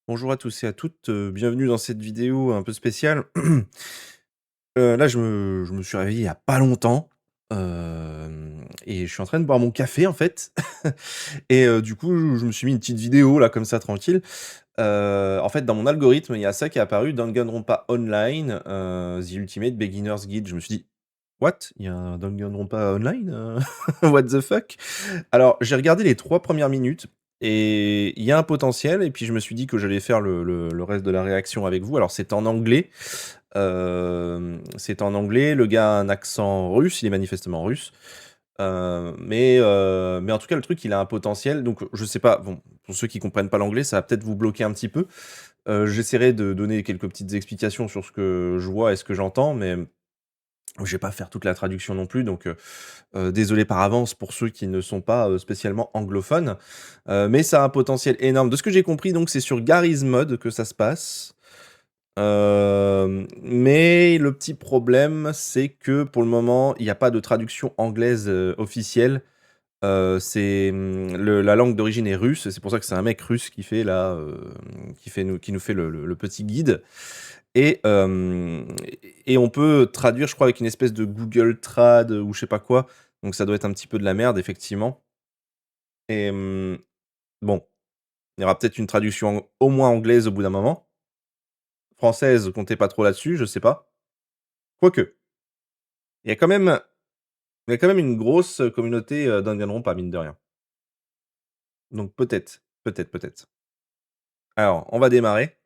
Bonjour à tous et à toutes, bienvenue dans cette vidéo un peu spéciale. Là, je me suis réveillé il y a pas longtemps, et je suis en train de boire mon café, en fait. Et du coup, je me suis mis une petite vidéo là, comme ça, tranquille. En fait, dans mon algorithme, il y a ça qui est apparu, Danganronpa Online, The Ultimate Beginner's Guide. Je me suis dit: «What? Il y a un Danganronpa Online, what the fuck?» Alors, j'ai regardé les 3 premières minutes et il y a un potentiel et puis je me suis dit que j'allais faire le reste de la réaction avec vous. Alors c'est en anglais, le gars a un accent russe, il est manifestement russe, mais en tout cas le truc il a un potentiel donc je sais pas, bon, pour ceux qui comprennent pas l'anglais, ça va peut-être vous bloquer un petit peu. J'essaierai de donner quelques petites explications sur ce que je vois et ce que j'entends, mais je vais pas faire toute la traduction non plus, donc désolé par avance pour ceux qui ne sont pas, spécialement anglophones, mais ça a un potentiel énorme. De ce que j'ai compris donc c'est sur Garry's Mod que ça se passe, mais le petit problème, c'est que pour le moment, il y a pas de traduction anglaise, officielle. Le la langue d'origine est russe, c'est pour ça que c'est un mec russe qui fait là, qui nous fait le petit guide et on peut traduire, je crois, avec une espèce de Google Trad, ou je sais pas quoi, donc ça doit être un petit peu de la merde, effectivement et bon, il y aura peut-être une traduction au moins anglaise au bout d'un moment. Française, comptez pas trop là-dessus, je sais pas. Quoique, il y a quand même il y a quand même une grosse communauté, Danganronpa, mine de rien. Donc peut-être, peut-être, peut-être. Alors, on va démarrer.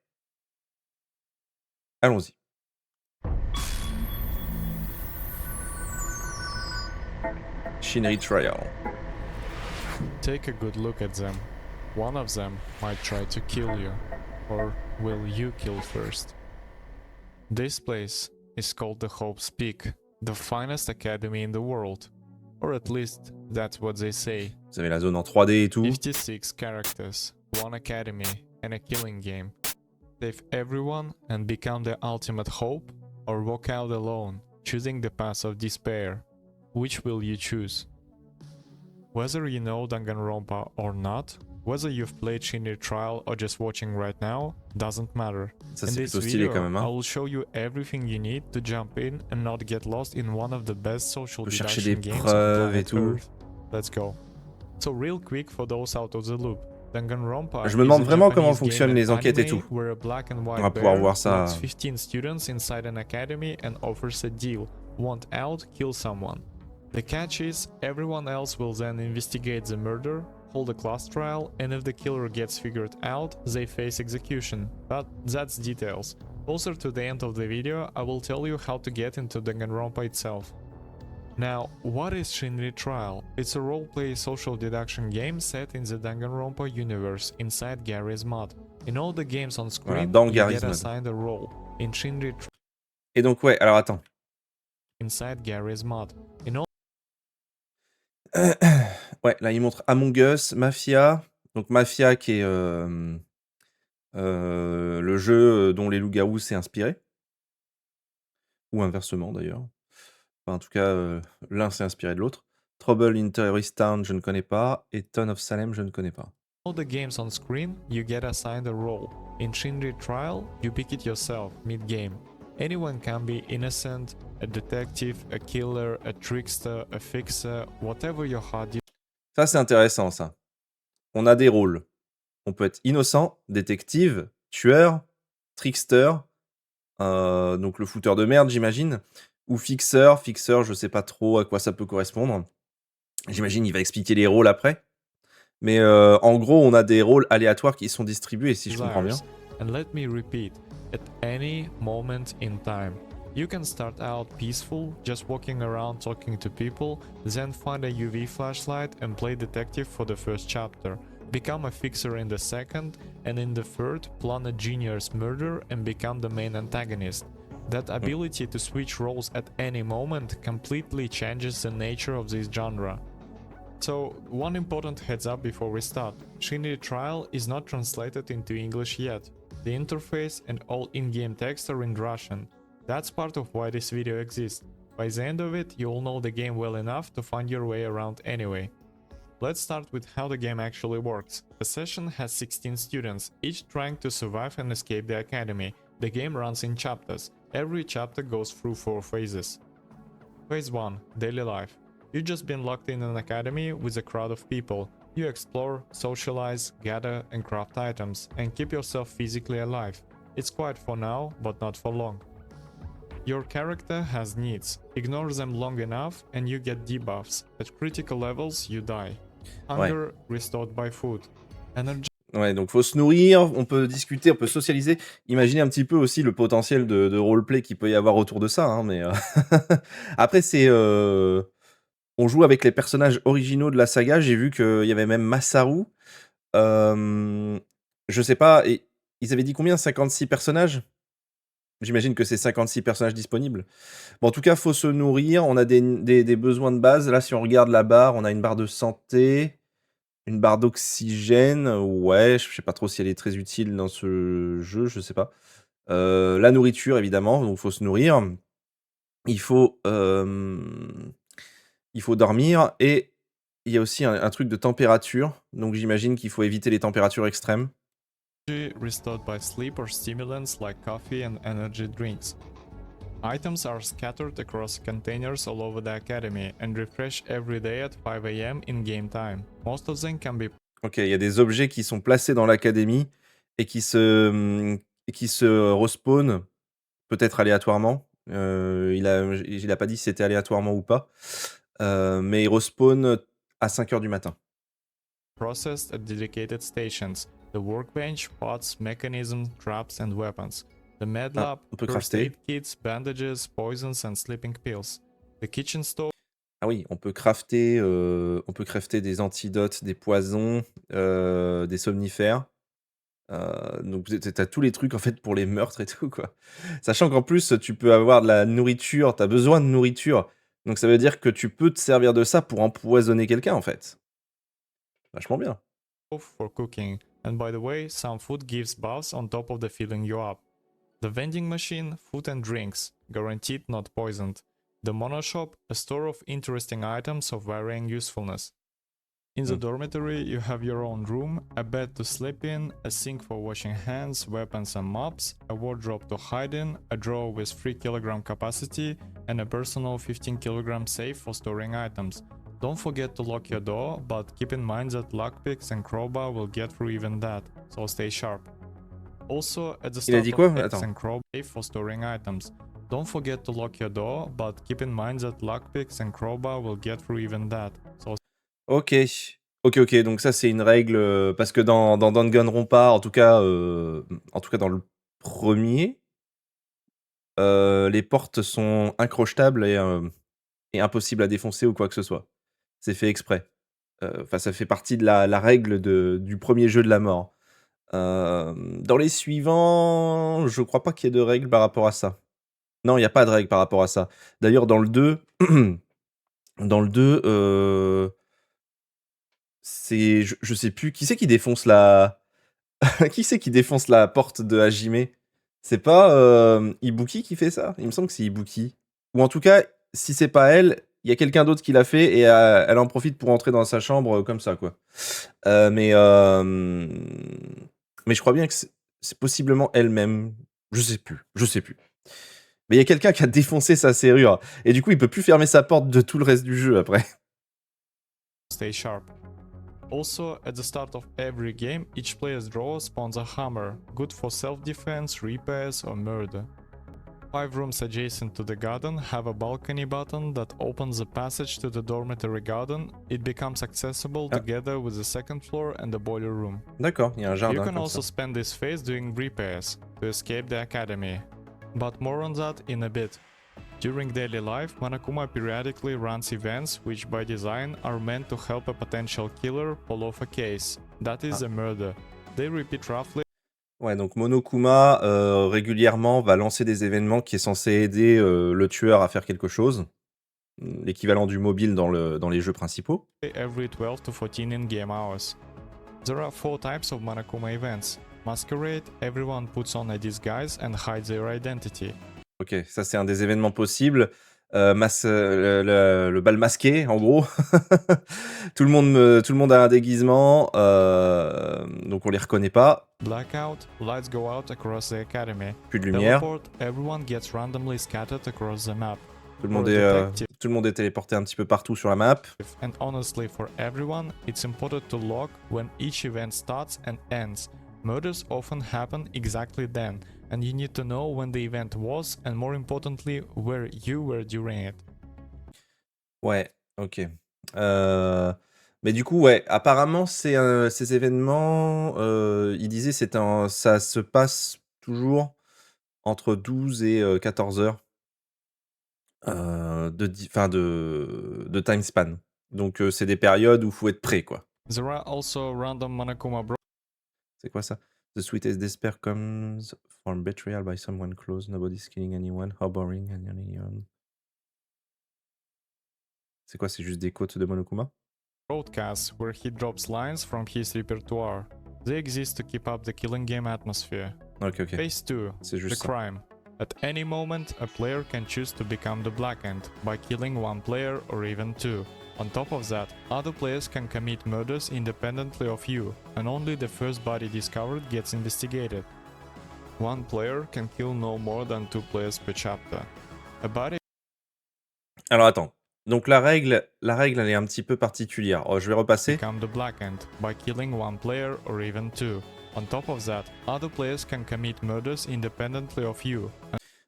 Allons-y. Shinri Trial. Take a good look at them. One of them might try to kill you. Or will you kill first? This place is called the Hope's Peak, the finest academy in the world. Or at least that's what they say. Vous avez la zone en 3D et tout. 56 characters, one academy, and a killing game. Save everyone and become the ultimate hope, or walk out alone, choosing the path of despair. Which will you choose? Whether you know Danganronpa or not, whether you've played Shinri Trial or just watching right now, doesn't matter. Ça, In c'est this plutôt stylé quand video, même, I hein. will show you everything you need to jump in and not get lost in one of the best social On peut chercher des deduction games on preuves et planet tout. Earth. Let's go. So real quick for those out of the loop, Danganronpa Je me is demande a vraiment comment Japanese game fonctionnent and les enquêtes et anime tout. where a black and On va white pouvoir bear voir locks ça. 15 students inside an academy and offers a deal. Want out, kill someone. The catch is, everyone else will then investigate the murder, hold a class trial, and if the killer gets figured out, they face execution. But that's details. Closer to the end of the video, I will tell you how to get into Danganronpa itself. Now, what is Shinri Trial? It's a roleplay social deduction game set in the Danganronpa universe inside Gary's mod. In all the games on Voilà, screen, dans you Garry's get Mod. assigned a role. In Shinri Et donc ouais, alors attends. inside Gary's mod. In all Ouais, là, il montre Among Us, Mafia. Donc Mafia qui est, le jeu, dont les loups-garous s'est inspiré. Ou inversement d'ailleurs. Enfin, en tout cas, l'un s'est inspiré de l'autre. Trouble in Terrorist Town, je ne connais pas. Et Ton of Salem, je ne connais pas. all the games on screen, you get assigned a role. In Shinri Trial, you pick it yourself mid-game. Anyone can be innocent, a detective, a killer, a trickster, a fixer, whatever your heart Ça, c'est intéressant ça. On a des rôles. On peut être innocent, détective, tueur, trickster, donc le fouteur de merde, j'imagine, ou fixeur. Fixeur, je sais pas trop à quoi ça peut correspondre. J'imagine il va expliquer les rôles après. Mais en gros, on a des rôles aléatoires qui sont distribués, si je comprends bien. desires. And let me repeat, at any moment in time. You can start out peaceful, just walking around talking to people, then find a UV flashlight and play detective for the first chapter. Become a fixer in the second, and in the third, plan a genius murder and become the main antagonist. That ability to switch roles at any moment completely changes the nature of this genre. So, one important heads up before we start. Shinri Trial is not translated into English yet. The interface and all in-game text are in Russian. That's part of why this video exists. By the end of it, you'll know the game well enough to find your way around anyway. Let's start with how the game actually works. A session has 16 students, each trying to survive and escape the academy. The game runs in chapters. Every chapter goes through 4 phases. Phase 1. Daily life. You've just been locked in an academy with a crowd of people. You explore, socialize, gather and craft items, and keep yourself physically alive. It's quiet for now, but not for long. Your character has needs. Ignore them long enough and you get debuffs. At critical levels, you die. Hunger restored by food. Energy. Ouais, donc faut se nourrir, on peut discuter, on peut socialiser. Imaginez un petit peu aussi le potentiel de roleplay qu'il peut y avoir autour de ça, hein, mais après c'est, on joue avec les personnages originaux de la saga. J'ai vu qu'il y avait même Masaru. Je sais pas, et ils avaient dit combien? 56 personnages? J'imagine que c'est 56 personnages disponibles. Bon, en tout cas, faut se nourrir, on a des besoins de base. Là, si on regarde la barre, on a une barre de santé, une barre d'oxygène. Ouais, je sais pas trop si elle est très utile dans ce jeu, je sais pas. La nourriture, évidemment, donc faut se nourrir. Il faut, il faut dormir et il y a aussi un truc de température, donc j'imagine qu'il faut éviter les températures extrêmes. Restored by sleep or stimulants like coffee and energy drinks. Items are scattered across containers all over the academy and refresh every day at 5 AM in game time. Most of them can be OK, il y a des objets qui sont placés dans l'académie et qui se respawnent peut-être aléatoirement. Il a pas dit si c'était aléatoirement ou pas, mais ils respawnent à 5 heures du matin. processed at dedicated stations. The workbench, pots, mechanisms, traps and weapons. The med Ah, lab, on peut first crafter. aid kits, bandages, poisons and sleeping pills. The kitchen stove. Ah oui, on peut crafter des antidotes, des poisons, des somnifères. Donc tu as tous les trucs en fait pour les meurtres et tout quoi. Sachant qu'en plus tu peux avoir de la nourriture, tu as besoin de nourriture. Donc ça veut dire que tu peux te servir de ça pour empoisonner quelqu'un en fait. Vachement bien. For cooking, and by the way, some food gives buffs on top of the filling you up. The vending machine, food and drinks, guaranteed not poisoned. The mono shop, a store of interesting items of varying usefulness. In the dormitory, you have your own room, a bed to sleep in, a sink for washing hands, weapons and mops, a wardrobe to hide in, a drawer with 3 kg capacity, and a personal 15 kg safe for storing items. Don't forget to lock your door, but keep in mind that lockpicks and crowbar will get through even that, so stay sharp. Also, at the Il a start dit of quoi? picks Attends. and crowbar safe for storing items. Don't forget to lock your door, but keep in mind that lockpicks and crowbar will get through even that, so OK. OK, donc ça c'est une règle, parce que dans Danganronpa, en tout cas dans le premier, les portes sont incrochetables et impossibles à défoncer ou quoi que ce soit. C'est fait exprès. Enfin, ça fait partie de la règle du premier jeu de la mort. Dans les suivants, je crois pas qu'il y ait de règle par rapport à ça. Non, il y a pas de règle par rapport à ça. D'ailleurs, dans le 2, dans le 2, c'est je sais plus qui c'est qui défonce la qui c'est qui défonce la porte de Hajime? C'est pas, Ibuki qui fait ça? Il me semble que c'est Ibuki. Ou en tout cas, si c'est pas elle, il y a quelqu'un d'autre qui l'a fait et elle en profite pour entrer dans sa chambre, comme ça, quoi. Mais je crois bien que c'est possiblement elle-même. Je sais plus. Mais il y a quelqu'un qui a défoncé sa serrure et du coup, il peut plus fermer sa porte de tout le reste du jeu après. stay sharp. Also, at the start of every game, each player's drawer spawns a hammer, good for self-defense, repairs or murder. 5 rooms adjacent to the garden have a balcony button that opens the passage to the dormitory garden. It becomes accessible Ah. together with the second floor and the boiler room. D'accord, il y a un You jardin can comme also ça. spend this phase doing repairs to escape the academy, but more on that in a bit. During daily life, Monokuma periodically runs events which by design are meant to help a potential killer pull off a case, that is a murder. They repeat roughly. Ouais, donc Monokuma, régulièrement va lancer des événements qui est censé aider, le tueur à faire quelque chose. L'équivalent du mobile dans les jeux principaux. Every 12 to 14 in-game hours. There are 4 types of Monokuma events. Masquerade, everyone puts on a disguise and hides their identity. OK, ça c'est un des événements possibles. Le bal masqué, en gros. Tout le monde a un déguisement, donc on les reconnaît pas. Blackout, lights go out across the academy. Plus de lumière. Teleport, everyone gets randomly scattered across the map. Tout For a le monde est téléporté un petit peu partout sur la map. And honestly, for everyone, it's important to log when each event starts and ends. Murders often happen exactly then, and you need to know when the event was, and more importantly, where you were during it. Ouais, ok. Mais du coup, ouais, apparemment, ces événements, il disait, ça se passe toujours entre 12 et 14 heures de time span. Donc, c'est des périodes où il faut être prêt, quoi. There are also random Monokuma C'est quoi ça? The sweetest despair comes from betrayal by someone close. Nobody's killing anyone. How boring. C'est quoi? C'est juste des quotes de Monokuma? broadcasts where he drops lines from his repertoire. They exist to keep up the killing game atmosphere. Ok. Phase 2, C'est the juste ça. crime. At any moment, a player can choose to become the Black End by killing one player or even two. On top of that, other players can commit murders independently of you, and only the first body discovered gets investigated. One player can kill no more than two players per chapter. A body Alors attends. Donc la règle, elle est un petit peu particulière. Oh, je vais repasser. become the Black End by killing one player or even two. On top of that, other players can commit murders independently of you.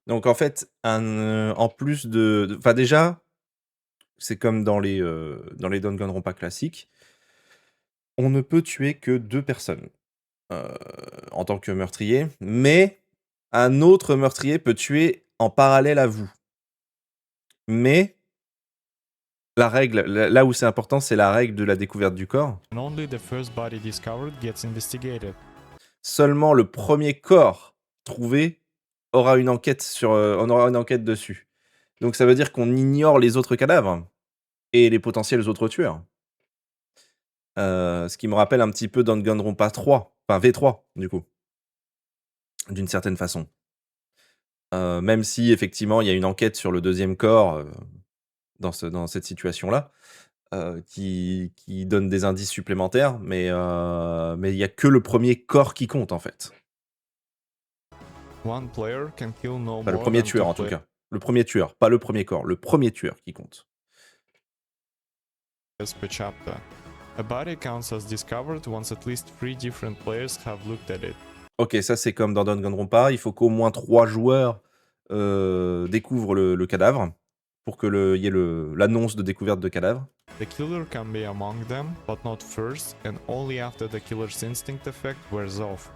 Donc en fait, en plus de... Enfin déjà, c'est comme dans les Danganronpa classiques. On ne peut tuer que 2 personnes en tant que meurtrier, mais un autre meurtrier peut tuer en parallèle à vous. Mais la règle, là où c'est important, c'est la règle de la découverte du corps. And only the first body discovered gets investigated. Seulement le premier corps trouvé aura une enquête on aura une enquête dessus. Donc ça veut dire qu'on ignore les autres cadavres et les potentiels autres tueurs. Ce qui me rappelle un petit peu Danganronpa 3, enfin V3 du coup, d'une certaine façon. Même si effectivement il y a une enquête sur le deuxième corps dans cette situation-là, qui donne des indices supplémentaires, mais il y a que le premier corps qui compte en fait. One player can kill no Enfin, le more premier than tueur two en tout players cas. Le premier tueur, pas le premier corps, le premier tueur qui compte. per chapter. A body counts as discovered once at least 3 different players have looked at it. Ok, ça c'est comme dans Danganronpa, il faut qu'au moins 3 joueurs découvrent le cadavre pour que y ait l'annonce de découverte de cadavre. The killer can be among them, but not first, and only after the killer's instinct effect wears off.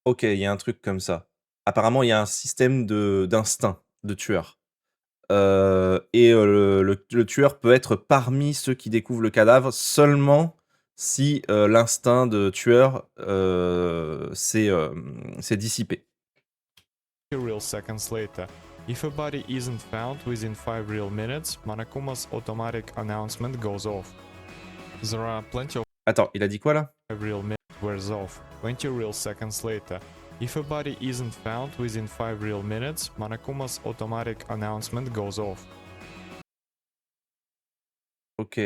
Ok, il y a un truc comme ça. Apparemment, il y a un système d'instinct de tueur. Le tueur peut être parmi ceux qui découvrent le cadavre seulement si l'instinct de tueur s'est dissipé. Real seconds later. If a body isn't found within 5 real minutes, Monokuma's automatic announcement goes off. There are plenty of Attends, il a dit quoi là? real minutes wears off. 20 real seconds later. If a body isn't found within 5 real minutes, Monokuma's automatic announcement goes off. Ok.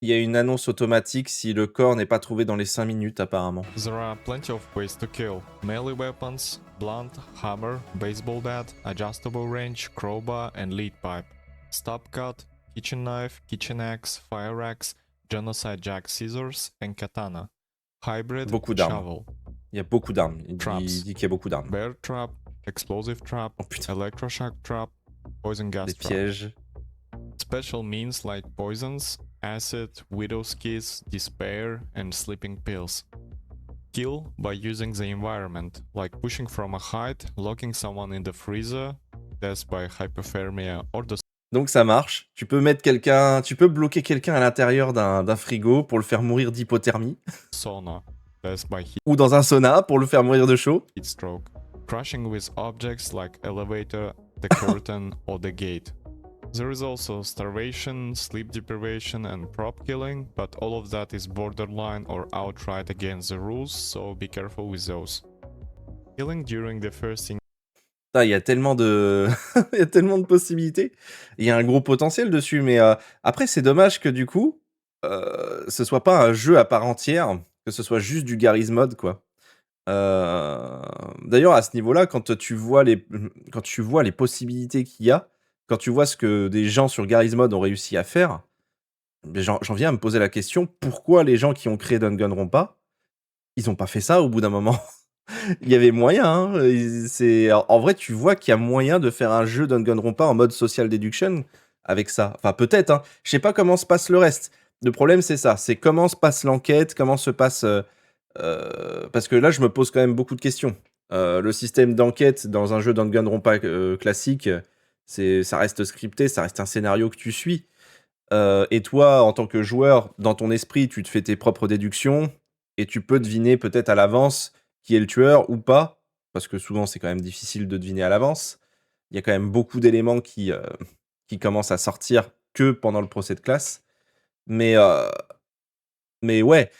Il y a une annonce automatique si le corps n'est pas trouvé dans les 5 minutes apparemment. There are plenty of ways to kill. Melee weapons, blunt, hammer, baseball bat, adjustable range, crowbar, and lead pipe. Stop cut, kitchen knife, kitchen axe, fire axe, genocide jack scissors, and katana. Hybrid, Beaucoup d'armes. shovel. Il y a beaucoup d'armes. Il Traps. dit qu'il y a beaucoup d'armes. Bear trap, explosive trap, Oh putain. electroshock trap, poison gas Des trap. pièges. Special means like poisons, acid, widow's kiss, despair, and sleeping pills. Kill by using the environment, like pushing from a height, locking someone in the freezer, death by hypothermia, or the Donc ça marche. Tu peux bloquer quelqu'un à l'intérieur d'un frigo pour le faire mourir d'hypothermie. sauna, death by Ou dans un sauna pour le faire mourir de chaud. heat stroke. Crushing with objects like elevator, the curtain, or the gate. There is also starvation, sleep deprivation, and prop killing, but all of that is borderline or outright against the rules, so be careful with those. Killing during the first Il y a tellement de il y a tellement de possibilités. Il y a un gros potentiel dessus, mais après c'est dommage que du coup, ce soit pas un jeu à part entière, que ce soit juste du Garry's Mod, quoi. D'ailleurs à ce niveau-là, quand tu vois les possibilités qu'il y a, quand tu vois ce que des gens sur Garry's Mod ont réussi à faire, beh, j'en viens à me poser la question: pourquoi les gens qui ont créé Danganronpa, ils ont pas fait ça au bout d'un moment? Il y avait moyen, hein, en vrai, tu vois qu'il y a moyen de faire un jeu Danganronpa en mode social deduction avec ça. Enfin, peut-être, hein. Je sais pas comment se passe le reste. Le problème, c'est ça, c'est comment se passe l'enquête, comment se passe, parce que là, je me pose quand même beaucoup de questions. Le système d'enquête dans un jeu Danganronpa, classique, ça reste scripté, ça reste un scénario que tu suis. Et toi, en tant que joueur, dans ton esprit, tu te fais tes propres déductions et tu peux deviner peut-être à l'avance qui est le tueur ou pas, parce que souvent c'est quand même difficile de deviner à l'avance. Il y a quand même beaucoup d'éléments qui commencent à sortir que pendant le procès de classe. Mais, ouais,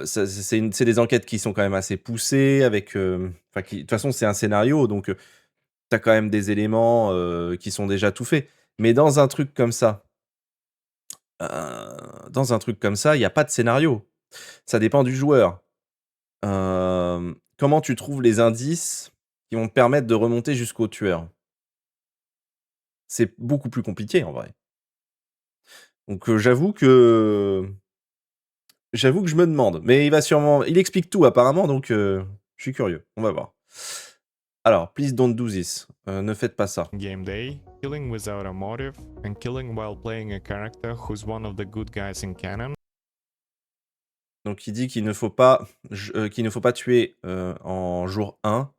c'est des enquêtes qui sont quand même assez poussées avec, enfin de toute façon c'est un scénario donc, tu as quand même des éléments, qui sont déjà tout faits. Mais dans un truc comme ça, il y a pas de scénario. Ça dépend du joueur. Comment tu trouves les indices qui vont te permettre de remonter jusqu'au tueur? C'est beaucoup plus compliqué en vrai. Donc, j'avoue que je me demande, mais il explique tout apparemment donc, je suis curieux. On va voir. Alors, please don't do this. Ne faites pas ça. Game day, killing without a motive, and killing while playing a character who's one of the good guys in canon. Donc il dit qu'il ne faut pas tuer, en jour 1.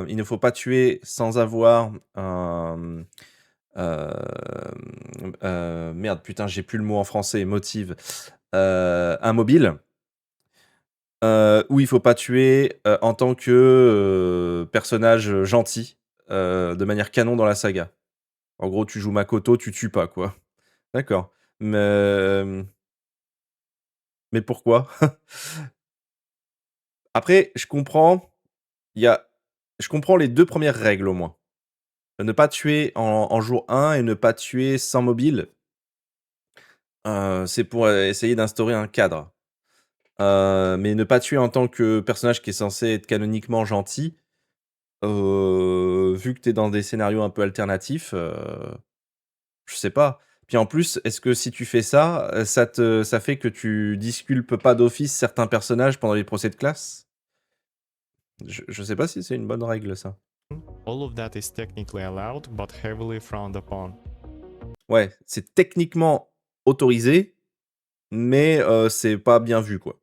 Il ne faut pas tuer sans avoir un, merde, putain, j'ai plus le mot en français, motive. Un mobile. Ou il faut pas tuer, en tant que, personnage, gentil, de manière canon dans la saga. En gros, tu joues Makoto, tu tues pas, quoi. D'accord. Mais pourquoi? Après, il y a je comprends les 2 premières règles au moins. Ne pas tuer en jour 1 et ne pas tuer sans mobile, c'est pour, essayer d'instaurer un cadre. Mais ne pas tuer en tant que personnage qui est censé être canoniquement gentil, vu que tu es dans des scénarios un peu alternatifs, je sais pas. Puis en plus, est-ce que si tu fais ça, ça fait que tu disculpes pas d'office certains personnages pendant les procès de classe? Je sais pas si c'est une bonne règle ça. All of that is technically allowed, but heavily frowned upon. Ouais, c'est techniquement autorisé, mais c'est pas bien vu, quoi.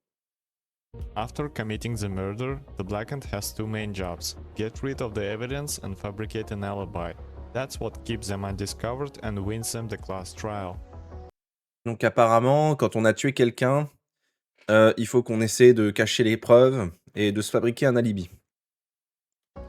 After committing the murder, the Blackened has two main jobs: get rid of the evidence and fabricate an alibi. That's what keeps them undiscovered and wins them the class trial. Donc apparemment, quand on a tué quelqu'un, il faut qu'on essaie de cacher les preuves et de se fabriquer un alibi.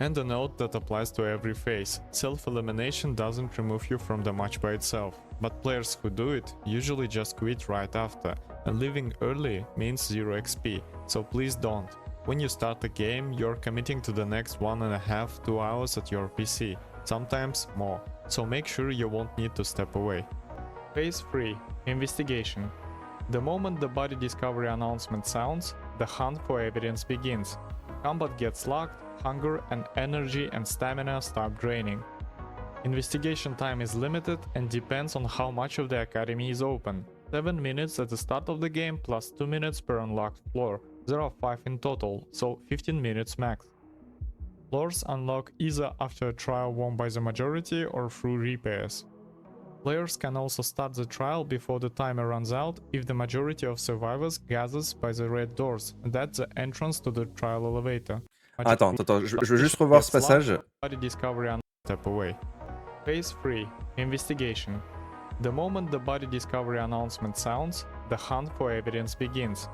And a note that applies to every phase: self-elimination doesn't remove you from the match by itself, but players who do it usually just quit right after, and leaving early means 0 XP, so please don't. When you start a game, you're committing to the next 1.5–2 hours at your PC, sometimes more, so make sure you won't need to step away. Phase 3: Investigation. The moment the body discovery announcement sounds, the hunt for evidence begins. Combat gets locked, hunger and energy and stamina start draining. Investigation time is limited and depends on how much of the academy is open. 7 minutes at the start of the game plus 2 minutes per unlocked floor. There are 5 in total, so 15 minutes max. Floors unlock either after a trial won by the majority or through repairs. Players can also start the trial before the timer runs out if the majority of survivors gathers by the red doors. That's the entrance to the trial elevator. Attends, je veux juste revoir ce passage. Body discovery and step away. Phase 3: Investigation. The moment the body discovery announcement sounds, the hunt for evidence begins.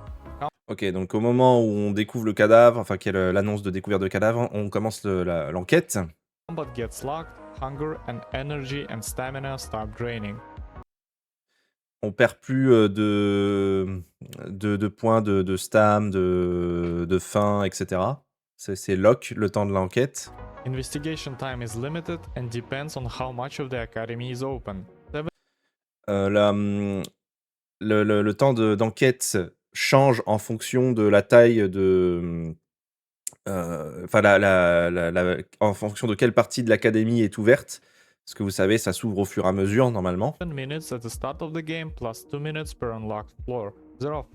Ok, donc au moment où on découvre le cadavre, enfin qu'il y a l'annonce de découverte de cadavre, on commence l'enquête. Combat gets locked, hunger and energy and stamina start draining. On perd plus de points de stam, de faim, etc. C'est lock le temps de l'enquête. Investigation time is limited and depends on how much of the academy is open. Le temps d'enquête change en fonction de la taille de, enfin en fonction de quelle partie de l'académie est ouverte. Parce que vous savez, ça s'ouvre au fur et à mesure normalement. 7 minutes at the start of the game plus 2 minutes per unlocked floor. There are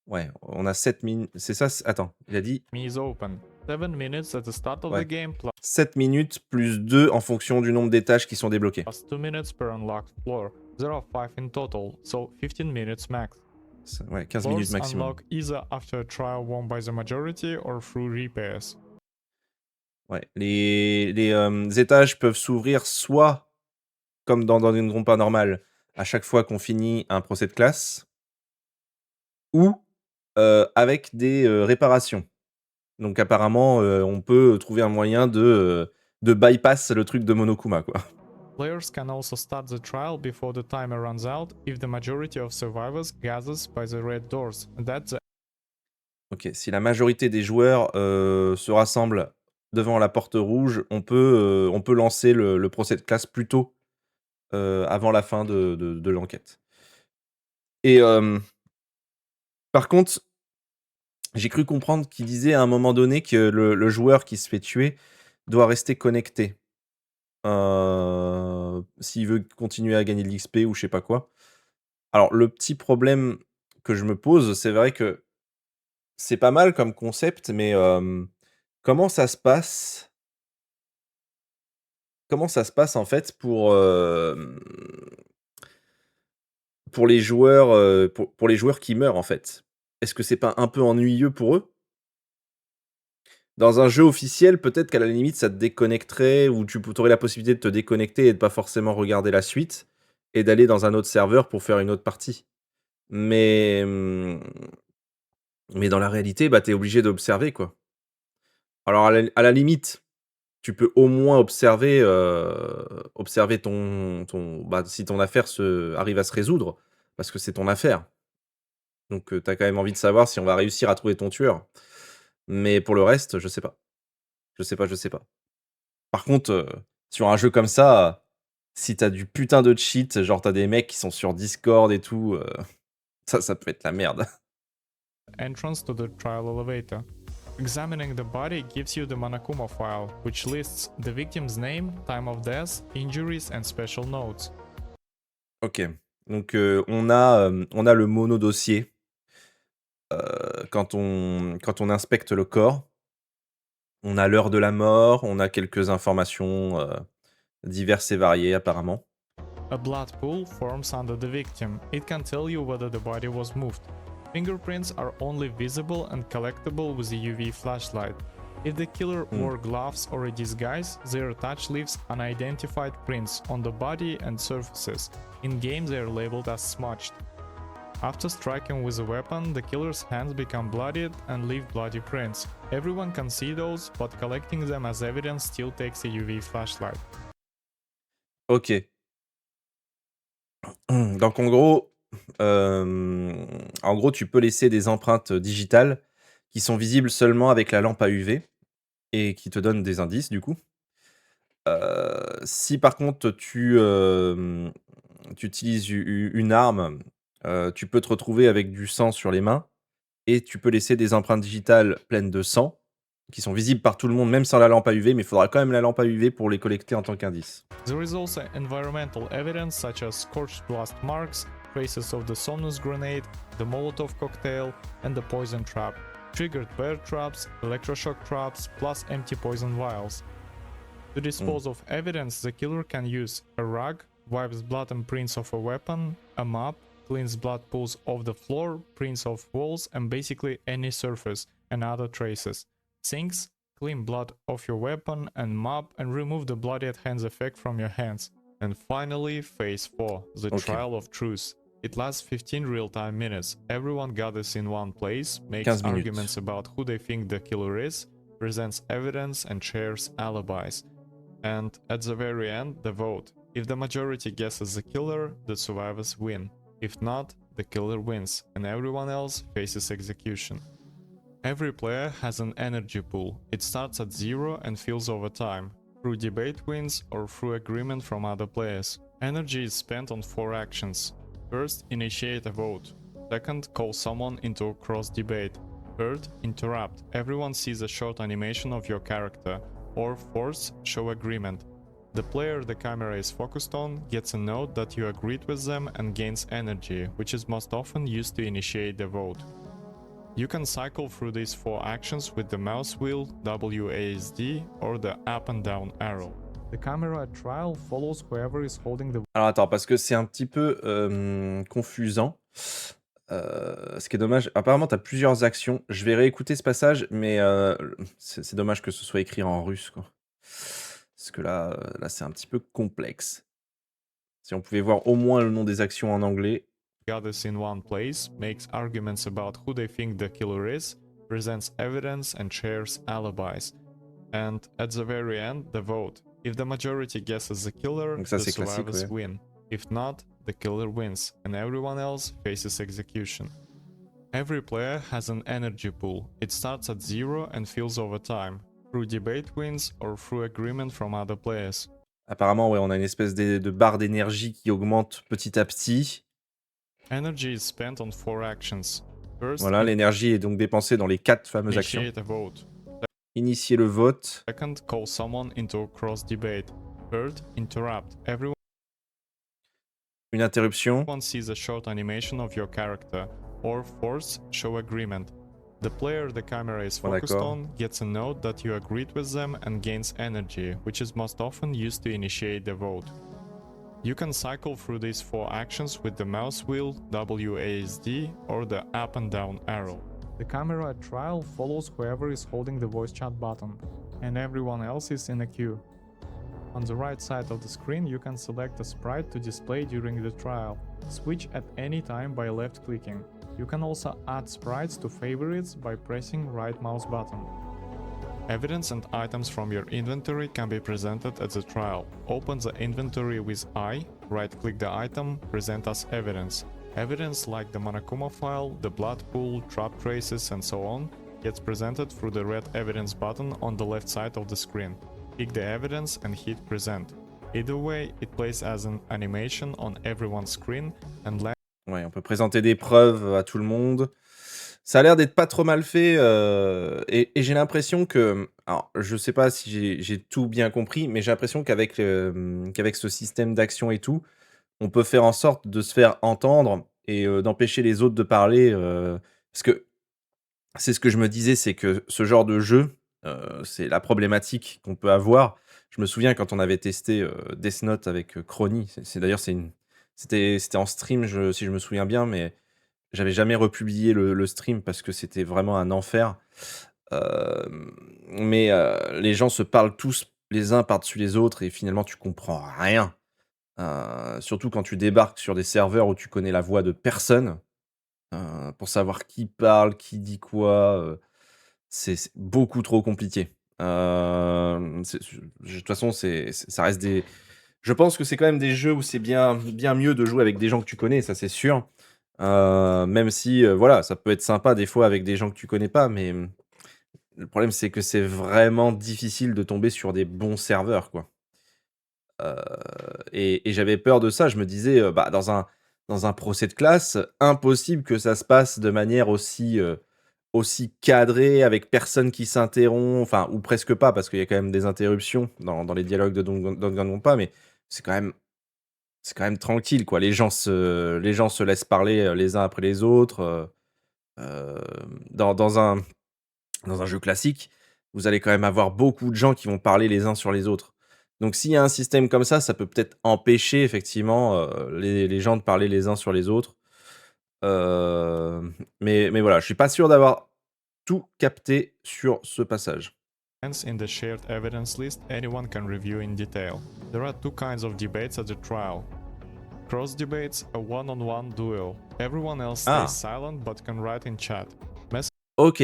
Ouais, on a 7 minutes. C'est ça? Attends, il a dit is open. 7 minutes at the start of ouais. the game plus 7 minutes plus 2 en fonction du nombre d'étages qui sont débloqués. 2 minutes per unlocked floor. There are 5 in total, so 15 minutes max. Ouais, 15 Floors minutes maximum. unlock either after a trial won by the majority or through repairs. Ouais, les étages peuvent s'ouvrir soit comme dans Danganronpa normal, à chaque fois qu'on finit un procès de classe, ou avec des réparations. Donc apparemment, on peut trouver un moyen de bypass le truc de Monokuma, quoi. Players can also start the trial before the timer runs out if the majority of survivors gathers by the red doors. That's the OK, si la majorité des joueurs, se rassemblent devant la porte rouge, on peut lancer le procès de classe plus tôt, avant la fin de l'enquête. Et par contre, j'ai cru comprendre qu'il disait à un moment donné que le joueur qui se fait tuer doit rester connecté, s'il veut continuer à gagner de l'XP ou je sais pas quoi. Alors le petit problème que je me pose, c'est vrai que c'est pas mal comme concept, mais comment ça se passe comment ça se passe en fait pour les joueurs, pour les joueurs qui meurent en fait? Est-ce que c'est pas un peu ennuyeux pour eux? Dans un jeu officiel, peut-être qu'à la limite, ça te déconnecterait ou tu aurais la possibilité de te déconnecter et de pas forcément regarder la suite et d'aller dans un autre serveur pour faire une autre partie. Mais, mais dans la réalité, bah, tu es obligé d'observer, quoi. Alors à la limite, tu peux au moins observer bah, si ton affaire arrive à se résoudre, parce que c'est ton affaire. Donc, tu as quand même envie de savoir si on va réussir à trouver ton tueur. Mais pour le reste, je sais pas. Je sais pas. Par contre, sur un jeu comme ça, si t'as du putain de cheat, genre t'as des mecs qui sont sur Discord et tout, ça peut être la merde. entrance to the trial elevator. Examining the body gives you the Monokuma file, which lists the victim's name, time of death, injuries, and special notes. OK. Donc, on a le mono-dossier, quand on inspecte le corps. On a l'heure de la mort, on a quelques informations, diverses et variées apparemment. A blood pool forms under the victim. It can tell you whether the body was moved. Fingerprints are only visible and collectible with a UV flashlight. If the killer wore gloves or a disguise, their touch leaves unidentified prints on the body and surfaces. In game, they are labeled as smudged. After striking with a weapon, the killer's hands become bloodied and leave bloody prints. Everyone can see those, but collecting them as evidence still takes a UV flashlight. OK. Donc en gros, tu peux laisser des empreintes digitales qui sont visibles seulement avec la lampe à UV et qui te donnent des indices du coup. Si par contre tu utilises une arme, tu peux te retrouver avec du sang sur les mains et tu peux laisser des empreintes digitales pleines de sang qui sont visibles par tout le monde, même sans la lampe à UV, mais il faudra quand même la lampe à UV pour les collecter en tant qu'indice. There is also environmental evidence such as scorched blast marks, traces of the Somnus grenade, the Molotov cocktail, and the poison trap, triggered bear traps, electroshock traps, plus empty poison vials. To dispose of evidence, the killer can use a rug, wipes blood and prints of a weapon, a mop, cleans blood pools off the floor, prints off walls, and basically any surface, and other traces. Sinks, clean blood off your weapon and mop and remove the bloody at hands effect from your hands. And finally, phase 4, the Okay. trial of truth. It lasts 15 real-time minutes. Everyone gathers in one place, makes 15 minutes. arguments about who they think the killer is, presents evidence and shares alibis. And at the very end, the vote. If the majority guesses the killer, the survivors win. If not, the killer wins, and everyone else faces execution. Every player has an energy pool. It starts at 0 and fills over time, through debate wins or through agreement from other players. Energy is spent on 4 actions. First, initiate a vote. Second, call someone into a cross debate. Third, interrupt. Everyone sees a short animation of your character. Or fourth, show agreement. The player the camera is focused on gets a note that you agreed with them and gains energy, which is most often used to initiate the vote. You can cycle through these 4 actions with the mouse wheel, WASD, or the up and down arrow. The camera at trial follows whoever is holding the... Alors attends, parce que c'est un petit peu confusant. Ce qui est dommage, apparemment tu as plusieurs actions. Je vais réécouter ce passage, mais c'est dommage que ce soit écrit en russe, quoi. Parce que là c'est un petit peu complexe. Si on pouvait voir au moins le nom des actions en anglais. Gathers in one place, makes arguments about who they think the killer is, presents evidence and shares alibis. And at the very end, the vote. If the majority guesses the killer, Donc ça the c'est classique, survivors ouais. win. If not, the killer wins, and everyone else faces execution. Every player has an energy pool. It starts at 0 and fills over time, through debate wins or through agreement from other players. Apparemment, ouais, on a une espèce de barre d'énergie qui augmente petit à petit. Energy is spent on 4 actions. First, Voilà, l'énergie est donc dépensée dans les 4 fameuses actions. initiate a vote. Initier le vote. Second, call someone into a cross debate. Third, interrupt. Everyone Une interruption. sees a short animation of your character. Or fourth, show agreement. The player the camera is Bon, focused d'accord. on gets a note that you agreed with them and gains energy, which is most often used to initiate the vote. You can cycle through these 4 actions with the mouse wheel, WASD, or the up and down arrow. The camera at trial follows whoever is holding the voice chat button, and everyone else is in a queue. On the right side of the screen you can select a sprite to display during the trial. Switch at any time by left clicking. You can also add sprites to favorites by pressing right mouse button. Evidence and items from your inventory can be presented at the trial. Open the inventory with I, right-click the item, present as evidence. Evidence like the Monokuma file, the blood pool, trap traces, and so on gets presented through the red evidence button on the left side of the screen. Pick the evidence and hit present. Either way, it plays as an animation on everyone's screen and lands. Ouais, on peut présenter des preuves à tout le monde. Ça a l'air d'être pas trop mal fait, et j'ai l'impression que alors je sais pas si j'ai tout bien compris, mais j'ai l'impression qu'avec ce système d'action et tout, on peut faire en sorte de se faire entendre et d'empêcher les autres de parler, parce que c'est ce que je me disais, c'est que ce genre de jeu, c'est la problématique qu'on peut avoir. Je me souviens quand on avait testé, Death Note avec, Crony, c'est d'ailleurs c'était en stream, si je me souviens bien, mais j'avais jamais republié le stream parce que c'était vraiment un enfer. Mais les gens se parlent tous les uns par-dessus les autres et finalement tu comprends rien. Surtout quand tu débarques sur des serveurs où tu connais la voix de personne, pour savoir qui parle, qui dit quoi, c'est beaucoup trop compliqué. De toute façon, ça reste des je pense que c'est quand même des jeux où c'est bien mieux de jouer avec des gens que tu connais, ça c'est sûr. Même si, voilà, ça peut être sympa des fois avec des gens que tu connais pas, mais, le problème c'est que c'est vraiment difficile de tomber sur des bons serveurs, quoi. Heu et j'avais peur de ça. Je me disais, bah, dans un procès de classe, impossible que ça se passe de manière aussi cadrée, avec personne qui s'interrompt, enfin, ou presque pas, parce qu'il y a quand même des interruptions dans les dialogues de Danganronpa, mais c'est quand même c'est quand même tranquille, quoi. Les gens se laissent parler, les uns après les autres, dans un jeu classique, vous allez quand même avoir beaucoup de gens qui vont parler les uns sur les autres. Donc s'il y a un système comme ça peut peut-être empêcher effectivement, les gens de parler les uns sur les autres. Mais voilà, je suis pas sûr d'avoir tout capté sur ce passage. In the shared evidence list, anyone can review in detail. There are 2 kinds of debates at the trial. Cross debates, a one-on-one duel. Everyone else stays silent but can write in chat. OK.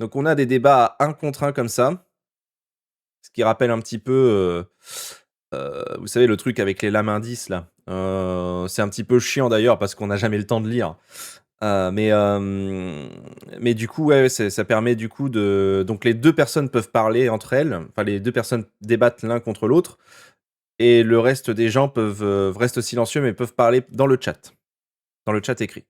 Donc on a des débats à 1 contre 1 comme ça. Ce qui rappelle un petit peu, vous savez le truc avec les lames indices là? C'est un petit peu chiant d'ailleurs parce qu'on n'a jamais le temps de lire. Mais du coup, ouais, ça permet du coup de donc les 2 personnes peuvent parler entre elles, enfin les 2 personnes débattent l'un contre l'autre et le reste des gens restent silencieux mais peuvent parler dans le chat écrit.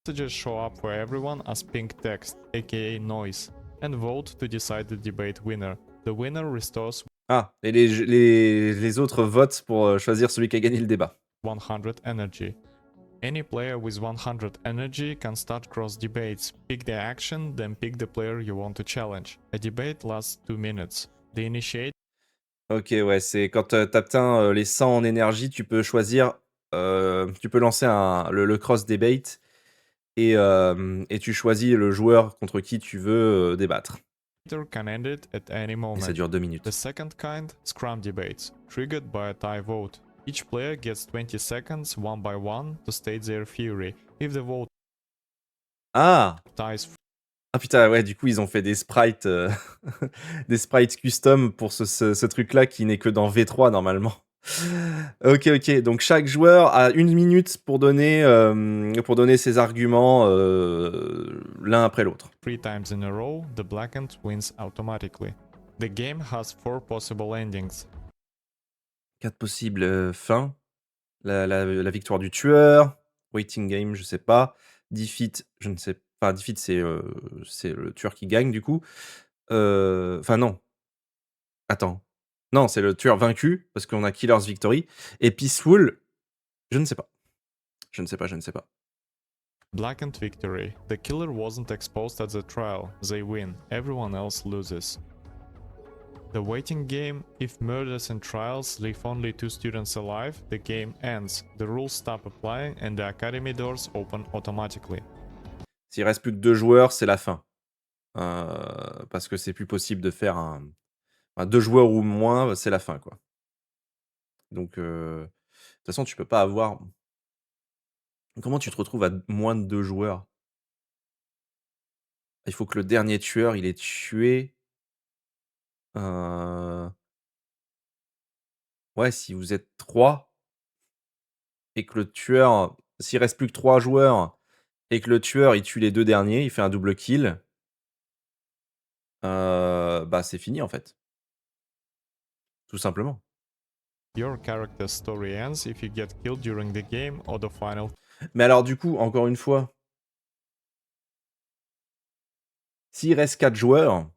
Messages show up for everyone as pink text, aka noise, and vote to decide the debate winner. The winner restores Ah et les autres votent pour, choisir celui qui a gagné le débat. 100 energy. Any player with 100 energy can start cross debates. Pick the action, then pick the player you want to challenge. A debate lasts 2 minutes. The initiate OK, ouais, c'est quand, tu atteint, les 100 en énergie, tu peux choisir, tu peux lancer le cross debate et tu choisis le joueur contre qui tu veux, débattre can end it at any et ça moment. dure 2 The minutes. second kind, scrum debates, triggered by a tie vote. Each player gets 20 seconds, one by one, to state their theory. If the vote Ah! ties Ah putain, ouais, du coup, ils ont fait des sprites, des sprites custom pour ce truc-là qui n'est que dans V3 normalement. OK, OK, donc chaque joueur a 1 minute pour donner ses arguments, l'un après l'autre. 3 times in a row, the blackened wins automatically. The game has 4 possible endings. 4 possibles, fins. La victoire du tueur, waiting game, je sais pas, defeat, je ne sais pas, defeat c'est le tueur qui gagne du coup. Enfin non, attends. Non, c'est le tueur vaincu parce qu'on a killer's victory et peaceful, je ne sais pas. Je ne sais pas, je ne sais pas. Blackened victory. The killer wasn't exposed at the trial. They win. Everyone else loses. The waiting game. If murders and trials leave only 2 students alive, the game ends. The rules stop applying and the academy doors open automatically. S'il reste plus que 2 joueurs, c'est la fin. Parce que c'est plus possible de faire 2 joueurs ou moins, c'est la fin, quoi. Donc de toute façon, tu peux pas avoir comment tu te retrouves à moins de 2 joueurs? Il faut que le dernier tueur, il ait tué, heu, ouais, si vous êtes 3 et que le tueur s'il reste plus que 3 joueurs et que le tueur, il tue les 2 derniers, il fait un double kill, bah, c'est fini, en fait, tout simplement. Your character's story ends if you get killed during the game or the final. Mais alors du coup, encore une fois, s'il reste 4 joueurs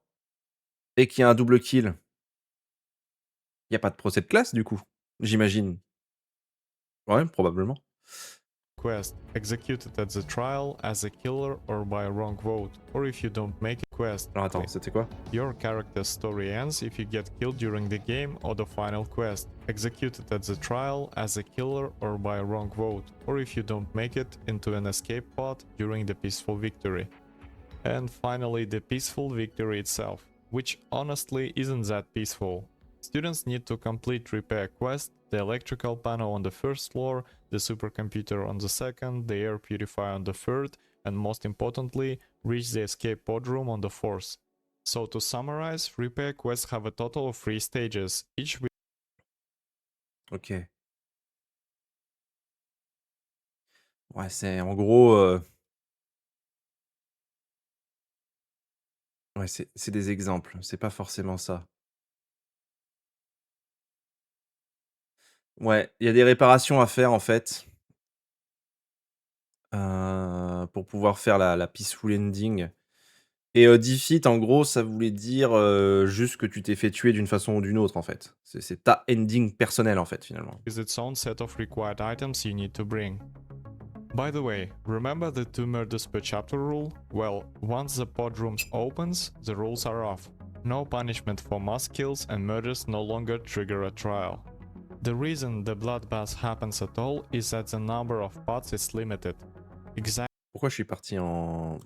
et qu'il y a un double kill, il y a pas de procès de classe, du coup? J'imagine? Ouais, probablement. Quest executed at the trial as a killer or by a wrong vote, or if you don't make a quest. Alors attends, c'était quoi? Your character's story ends if you get killed during the game or the final quest, executed at the trial as a killer or by a wrong vote, or if you don't make it into an escape pod during the peaceful victory. And finally, the peaceful victory itself, which honestly isn't that peaceful. Students need to complete repair quest, the electrical panel on the first floor, the supercomputer on the second, the air purifier on the third, and most importantly, reach the escape pod room on the fourth. So to summarize, repair quests have a total of 3 stages, each with OK. Ouais, c'est en gros, ouais, c'est des exemples, c'est pas forcément ça. Ouais, il y a des réparations à faire, en fait, pour pouvoir faire la peaceful ending et defeat, en gros, ça voulait dire, juste que tu t'es fait tuer d'une façon ou d'une autre, en fait. C'est ta ending personnelle, en fait, finalement. its own set of required items you need to bring. By the way, remember the 2 murders per chapter rule? Well, once the pod room opens, the rules are off. No punishment for mass kills and murders no longer trigger a trial. The reason the bloodbath happens at all is that the number of pods is limited. Pourquoi je suis parti en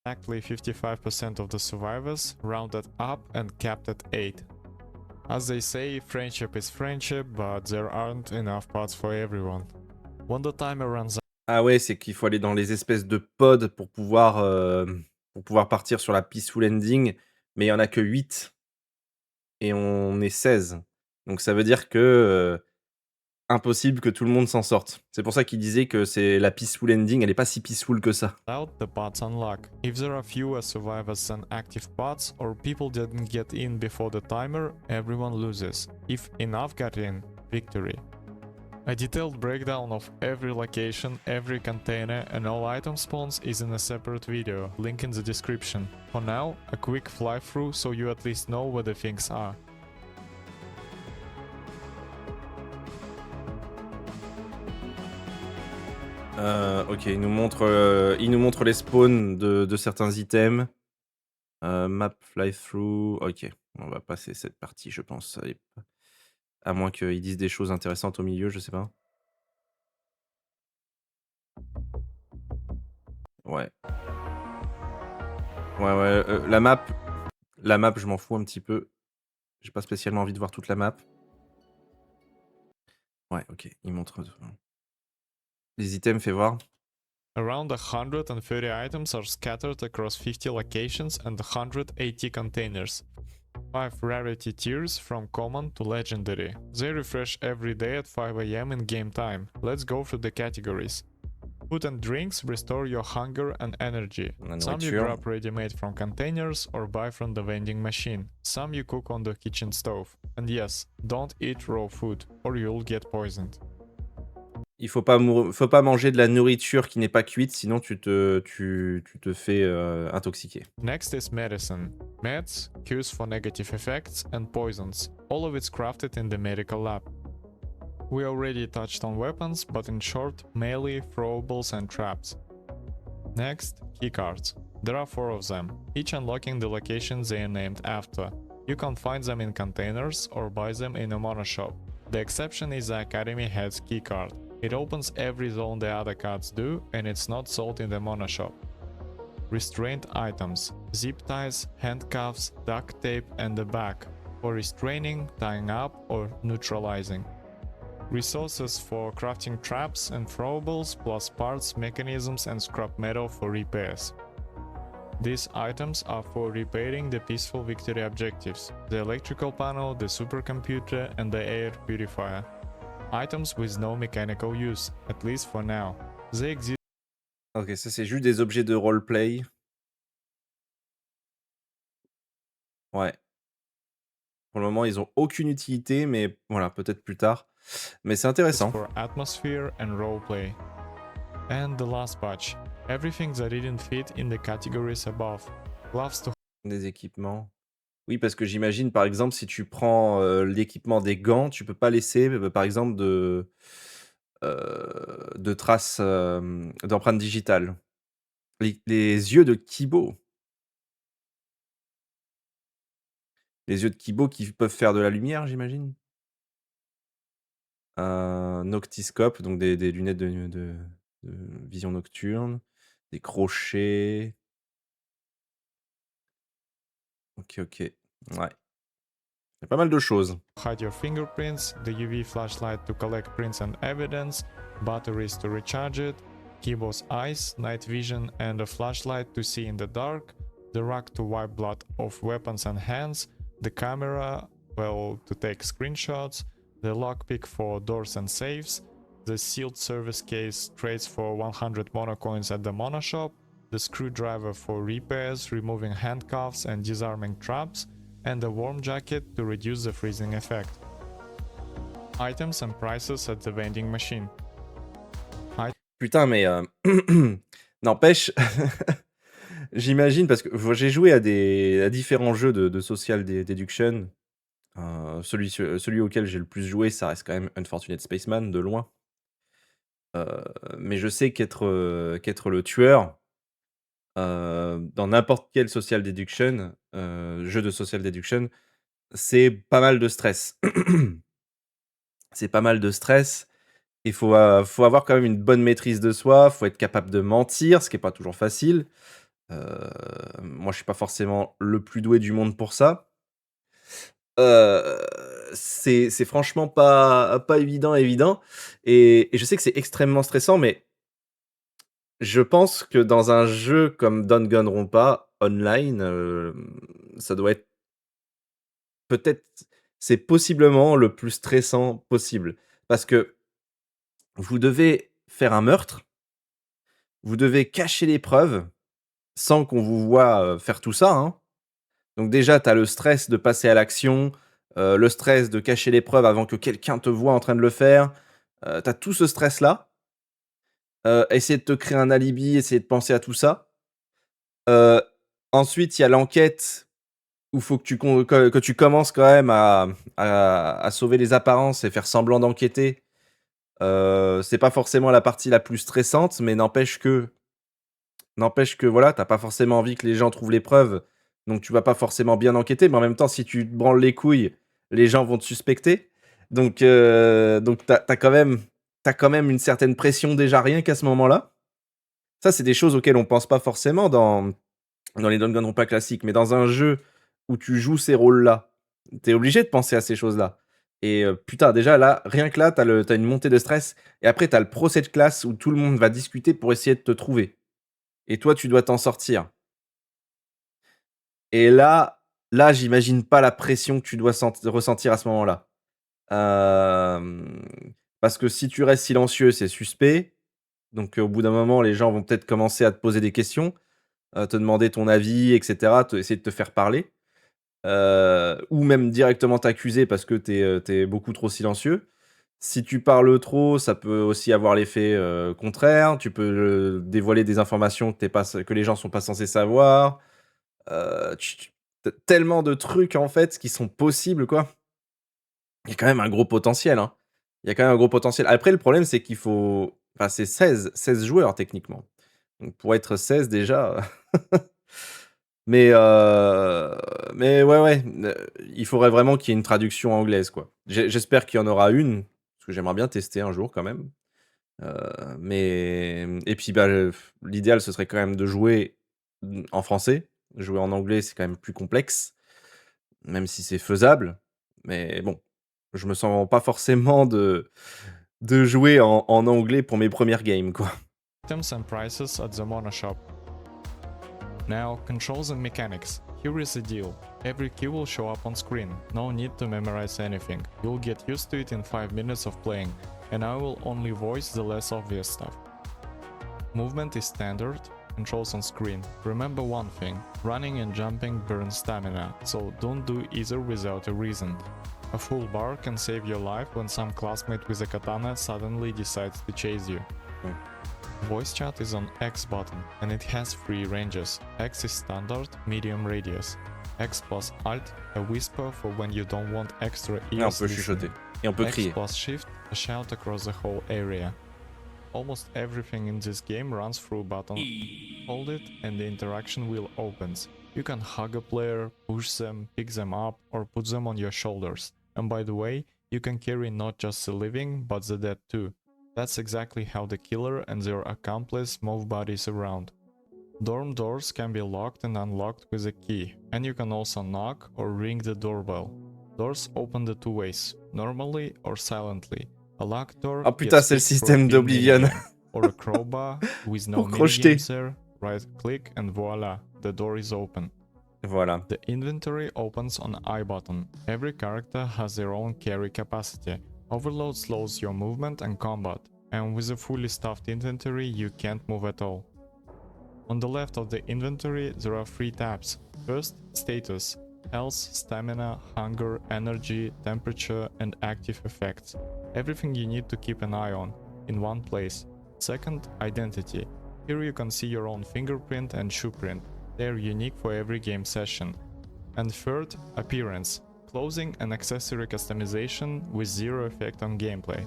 Exactly 55% of the survivors rounded up and capped at 8. As they say, friendship is friendship, but there aren't enough pods for everyone. When the timer runs ah ouais, c'est qu'il faut aller dans les espèces de pods pour pouvoir partir sur la peaceful ending, mais il y en a que 8 et on est 16. Donc ça veut dire que, impossible que tout le monde s'en sorte. C'est pour ça qu'il disait que c'est la peaceful ending, elle est pas si peaceful que ça. Without the pods unlock. If there are fewer survivors than active pods or people didn't get in before the timer, everyone loses. If enough got in, victory. A detailed breakdown of every location, every container and all item spawns is in a separate video, link in the description. For now, a quick fly-through so you at least know where the things are. Ok, il nous montre les spawns de certains items. Map fly-through. Ok, on va passer cette partie, je pense. Allez. À moins qu'ils disent des choses intéressantes au milieu, je sais pas. Ouais. Ouais, la map, je m'en fous un petit peu. J'ai pas spécialement envie de voir toute la map. Ouais, ok, il montre les items, fais voir. Around 130 items are scattered across 50 locations and 180 containers. 5 rarity tiers from common to legendary. They refresh every day at 5 AM in game time. Let's go through the categories. Food and drinks restore your hunger and energy. La Some you nourriture. grab ready-made from containers or buy from the vending machine. Some you cook on the kitchen stove. And yes, don't eat raw food or you'll get poisoned. Il faut pas manger de la nourriture qui n'est pas cuite, sinon tu te fais intoxiquer. Next is medicine. Meds, cures for negative effects, and poisons. All of it's crafted in the medical lab. We already touched on weapons, but in short, melee, throwables, and traps. Next, keycards. There are 4 of them, each unlocking the locations they are named after. You can find them in containers or buy them in a monoshop. The exception is the Academy Head's keycard. It opens every zone the other cards do, and it's not sold in the monoshop. Restraint items, zip ties, handcuffs, duct tape, and a bag for restraining, tying up, or neutralizing. Resources for crafting traps and throwables, plus parts, mechanisms, and scrap metal for repairs. These items are for repairing the peaceful victory objectives, the electrical panel, the supercomputer, and the air purifier. Items with no mechanical use, at least for now. They exist. Ok, ça c'est juste des objets de roleplay. Ouais. Pour le moment, ils ont aucune utilité, mais voilà, peut-être plus tard. Mais c'est intéressant. For atmosphere and roleplay. And the last patch. Everything that didn't fit in the categories above. Gloves to Des équipements. Oui, parce que j'imagine, par exemple, si tu prends l'équipement des gants, tu peux pas laisser, par exemple, de traces d'empreintes digitales. Les yeux de Kibo. Les yeux de Kibo qui peuvent faire de la lumière, j'imagine. Un noctiscope, donc des lunettes de vision nocturne. Des crochets. Ok. Ouais. Il y a pas mal de choses. hide your fingerprints, the UV flashlight to collect prints and evidence, batteries to recharge it, Kibo's eyes, night vision, and a flashlight to see in the dark, the rack to wipe blood off weapons and hands, the camera, well, to take screenshots, the lockpick for doors and safes, the sealed service case trades for 100 monocoins at the monoshop, the screwdriver for repairs, removing handcuffs and disarming traps, and a warm jacket to reduce the freezing effect. Items and prices at the vending machine. Putain, mais n'empêche, j'imagine, parce que j'ai joué à différents jeux de social déduction. Celui auquel j'ai le plus joué, ça reste quand même Unfortunate Spaceman, de loin. Mais je sais qu'être le tueur, dans n'importe quel social deduction, jeu de social deduction, c'est pas mal de stress. C'est pas mal de stress. Il faut avoir quand même une bonne maîtrise de soi, faut être capable de mentir, ce qui est pas toujours facile. Moi, je suis pas forcément le plus doué du monde pour ça. C'est franchement pas évident et je sais que c'est extrêmement stressant, mais je pense que dans un jeu comme Danganronpa Online, ça doit être peut-être c'est possiblement le plus stressant possible. Parce que Vous devez faire un meurtre, vous devez cacher les preuves sans qu'on vous voie, faire tout ça, hein. Donc déjà, tu as le stress de passer à l'action, le stress de cacher les preuves avant que quelqu'un te voie en train de le faire. Tu as tout ce stress-là. Essayer de te créer un alibi, essayer de penser à tout ça. Heu, Ensuite, il y a l'enquête où faut que tu commences quand même à sauver les apparences et faire semblant d'enquêter. C'est pas forcément la partie la plus stressante, mais n'empêche que voilà, tu pas forcément envie que les gens trouvent les preuves, donc tu vas pas forcément bien enquêter, mais en même temps, si tu te branles les couilles, les gens vont te suspecter. Donc tu as quand même une certaine pression déjà rien qu'à ce moment-là. Ça, c'est des choses auxquelles on pense pas forcément dans les Danganronpa classiques, mais dans un jeu où tu joues ces rôles-là, tu es obligé de penser à ces choses-là. Et putain, déjà là, rien que là, tu une montée de stress et après tu as le procès de classe où tout le monde va discuter pour essayer de te trouver et toi, tu dois t'en sortir. Et là, j'imagine pas la pression que tu dois ressentir à ce moment-là. Hem, Parce que si tu restes silencieux, c'est suspect, donc au bout d'un moment, les gens vont peut-être commencer à te poser des questions, te demander ton avis et cetera, essayer de te faire parler. Ou même directement t'accuser parce que tu beaucoup trop silencieux. Si tu parles trop, ça peut aussi avoir l'effet, contraire. Tu peux, dévoiler des informations que les gens sont pas censés savoir. Tu tellement de trucs, en fait, qui sont possibles, quoi. Il y a quand même un gros potentiel, hein. Il y a quand même un gros potentiel. Après, le problème, c'est qu'il faut enfin, c'est 16 joueurs, techniquement. Donc pour être 16 déjà, Mais mais ouais, ouais, il faudrait vraiment qu'il y ait une traduction anglaise, quoi. J'espère qu'il y en aura une, parce que j'aimerais bien tester un jour quand même. Heu, mais et puis, bah, l'idéal, ce serait quand même de jouer, en français. Jouer en anglais, c'est quand même plus complexe, même si c'est faisable. Mais bon, je me sens pas forcément de jouer en anglais pour mes premières games, quoi. Items and prices at the Mono Shop. Now, controls and mechanics. Here is the deal. Every key will show up on screen, no need to memorize anything. You'll get used to it in 5 minutes of playing, and I will only voice the less obvious stuff. Movement is standard, controls on screen. Remember one thing, running and jumping burn stamina, so don't do either without a reason. A full bar can save your life when some classmate with a katana suddenly decides to chase you. Voice chat is on X button, and it has 3 ranges. X is standard, medium radius. X plus Alt, a whisper for when you don't want extra Et on ears peut listening. chuchoter et on peut X crier. plus Shift, a shout across the whole area. Almost everything in this game runs through button. Hold it and the interaction wheel opens. You can hug a player, push them, pick them up, or put them on your shoulders. And by the way, you can carry not just the living, but the dead too. That's exactly how the killer and their accomplice move bodies around. Dorm doors can be locked and unlocked with a key, and you can also knock or ring the doorbell. Doors open the 2 ways, normally or silently. A locked door Ah putain, gets c'est le fixed through a système pin d'Oblivion. minigame, or a crowbar with no Pour crocheter. minigames there, right click and voila, the door is open. Voilà. The inventory opens on I button. Every character has their own carry capacity. Overload slows your movement and combat, and with a fully stuffed inventory you can't move at all. On the left of the inventory there are 3 tabs. First, status. Health, stamina, hunger, energy, temperature, and active effects. Everything you need to keep an eye on, in one place. Second, identity. Here you can see your own fingerprint and shoe print. They are unique for every game session. And third, appearance. Clothing and accessory customization with 0 effect on gameplay.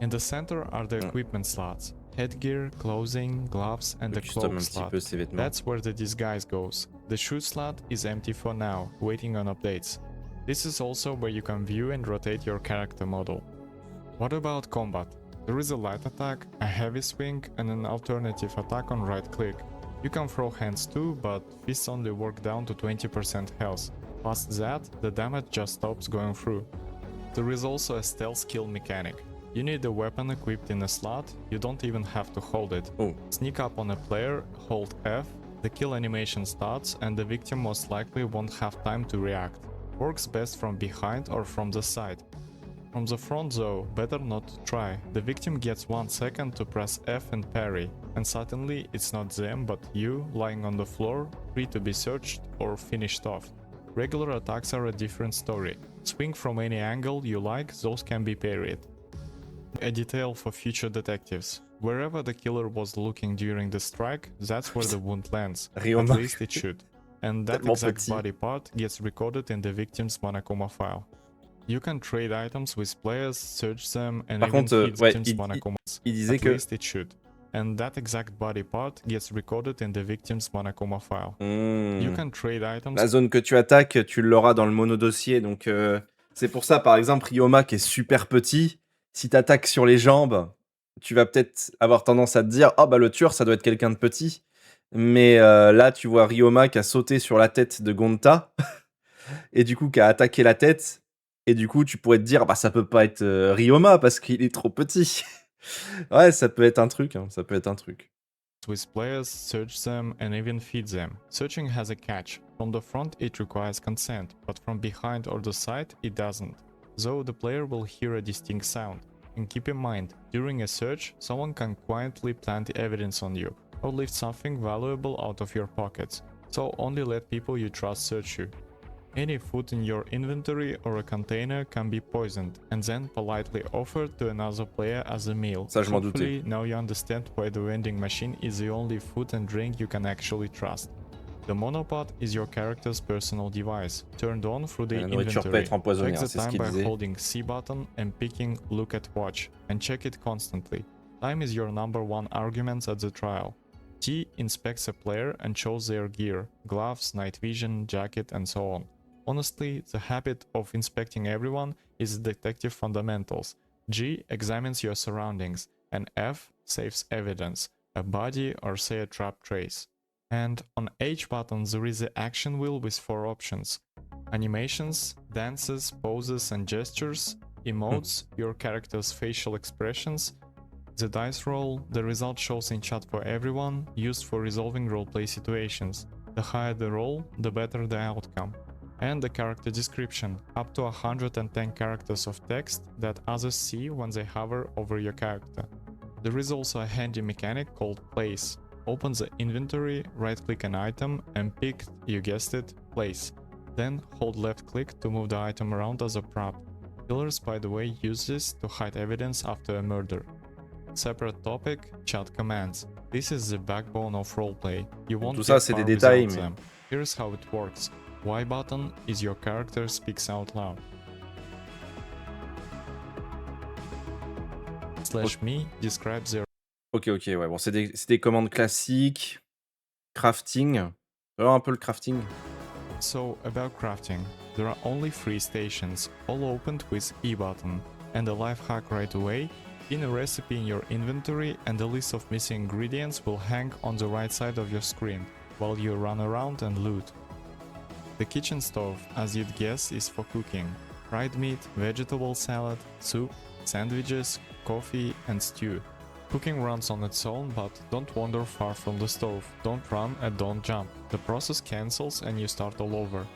In the center are the equipment slots. Headgear, clothing, gloves, and the Custom cloak un petit slot. peu ses vêtements. That's where the disguise goes. The shoe slot is empty for now, waiting on updates. This is also where you can view and rotate your character model. What about combat? There is a light attack, a heavy swing, and an alternative attack on right click. You can throw hands too, but fists only work down to 20% health. Past that, the damage just stops going through. There is also a stealth kill mechanic. You need the weapon equipped in a slot, you don't even have to hold it. Oh. Sneak up on a player, hold F, the kill animation starts, and the victim most likely won't have time to react. Works best from behind or from the side. From the front though, better not to try. The victim gets 1 second to press F and parry, and suddenly it's not them but you lying on the floor, free to be searched or finished off. Regular attacks are a different story. Swing from any angle you like, those can be parried. A detail for future detectives. Wherever the killer was looking during the strike, that's where the wound lands. At Ryoma, least it should. And that tellement exact petit. body part gets recorded in the victim's Monokuma file. You can trade items with players, search them, and Par even contre, feed ouais, victims Monokumas. il disait At que... least it should. And that exact body part gets recorded in the victim's Monokuma file. You can trade items. La zone que tu attaques, tu l'auras dans le mono-dossier, donc c'est pour ça, par exemple, Ryoma qui est super petit, si t'attaques sur les jambes, tu vas peut-être avoir tendance à te dire « Ah bah le tueur, ça doit être quelqu'un de petit ». Mais là, tu vois Ryoma qui a sauté sur la tête de Gonta, et du coup qui a attaqué la tête, et du coup tu pourrais te dire « Bah ça peut pas être Ryoma parce qu'il est trop petit ». Ouais, ça peut être un truc, hein, ça peut être un truc. With players, search them, and even feed them. Searching has a catch. From the front it requires consent, but from behind or the side it doesn't. Though the player will hear a distinct sound. And keep in mind, during a search, someone can quietly plant evidence on you, or lift something valuable out of your pockets. So only let people you trust search you. Any food in your inventory or a container can be poisoned and then politely offered to another player as a meal. Ça, je m'en doutais. Hopefully, now you understand why the vending machine is the only food and drink you can actually trust. The monopod is your character's personal device, turned on through the La nourriture peut inventory. être empoisonnée, Check hein, the c'est ce time qu'il by disait. holding C button and picking look at watch, and check it constantly. Time is your number one argument at the trial. T inspects a player and shows their gear, gloves, night vision, jacket, and so on. Honestly, the habit of inspecting everyone is detective fundamentals. G examines your surroundings, and F saves evidence, a body or say a trap trace. And on H button there is the action wheel with 4 options. Animations, dances, poses and gestures, emotes, your character's facial expressions, the dice roll, the result shows in chat for everyone, used for resolving roleplay situations. The higher the roll, the better the outcome. And the character description, up to 110 characters of text that others see when they hover over your character. There is also a handy mechanic called place. Open the inventory, right-click an item, and pick, you guessed it, place. Then hold left-click to move the item around as a prop. Killers, by the way, use this to hide evidence after a murder. Separate topic, chat commands. This is the backbone of roleplay. You won't Tout ça, get c'est des far détails, without mais... them. Here's how it works. Y button is your character speaks out loud. / me describes their... Ok, ouais, bon, c'est des commandes classiques. Crafting. Alors un peu le crafting. So, about crafting. There are only 3 stations, all opened with E button. And a life hack right away, pin a recipe in your inventory and a list of missing ingredients will hang on the right side of your screen, while you run around and loot. The kitchen stove, as you'd guess, is for cooking. Fried meat, vegetable salad, soup, sandwiches, coffee and stew. Cooking runs on its own, but don't wander far from the stove. Don't run and don't jump. The process cancels and you start all over.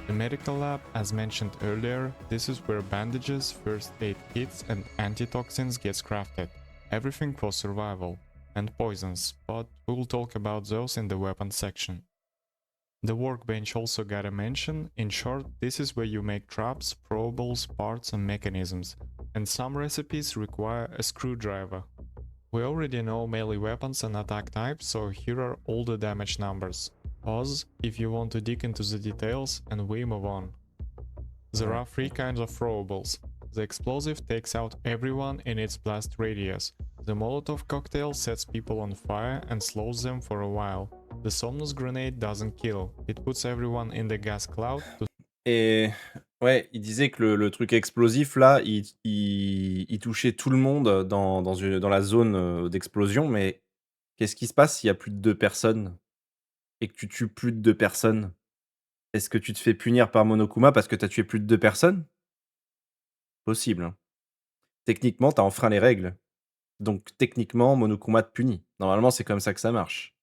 The medical lab, as mentioned earlier, this is where bandages, first aid kits and antitoxins gets crafted. Everything for survival. And poisons, but we'll talk about those in the weapons section. The workbench also got a mention. In short, this is where you make traps, probables, parts and mechanisms. And some recipes require a screwdriver. We already know melee weapons and attack types, so here are all the damage numbers. Pause if you want to dig into the details, and we move on. There are 3 kinds of throwables. The explosive takes out everyone in its blast radius. The Molotov cocktail sets people on fire and slows them for a while. The Somnus grenade doesn't kill, it puts everyone in the gas cloud to... Et ouais, il disait que le truc explosif là, il touchait tout le monde dans la zone d'explosion, mais qu'est-ce qui se passe s'il y a plus de 2 personnes et que tu tues plus de 2 personnes? Est-ce que tu te fais punir par Monokuma parce que tu as tué plus de 2 personnes? Possible, hein. Techniquement, tu as enfreint les règles. Donc techniquement, Monokuma te punit. Normalement, c'est comme ça que ça marche.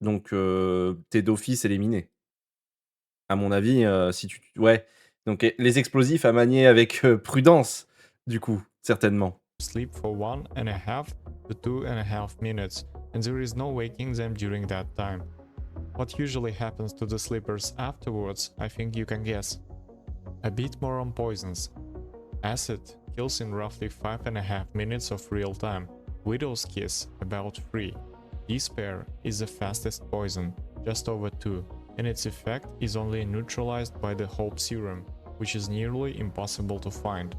Donc tu d'office éliminé. À mon avis, si tu ouais, Donc les explosifs à manier avec prudence, du coup, certainement. Sleep for 1.5 to 2.5 minutes, and there is no waking them during that time. What usually happens to the sleepers afterwards, I think you can guess. A bit more on poisons. Acid kills in roughly 5.5 minutes of real time. Widow's Kiss, about 3. Despair is the fastest poison, just over 2, and its effect is only neutralized by the Hope Serum, which is nearly impossible to find.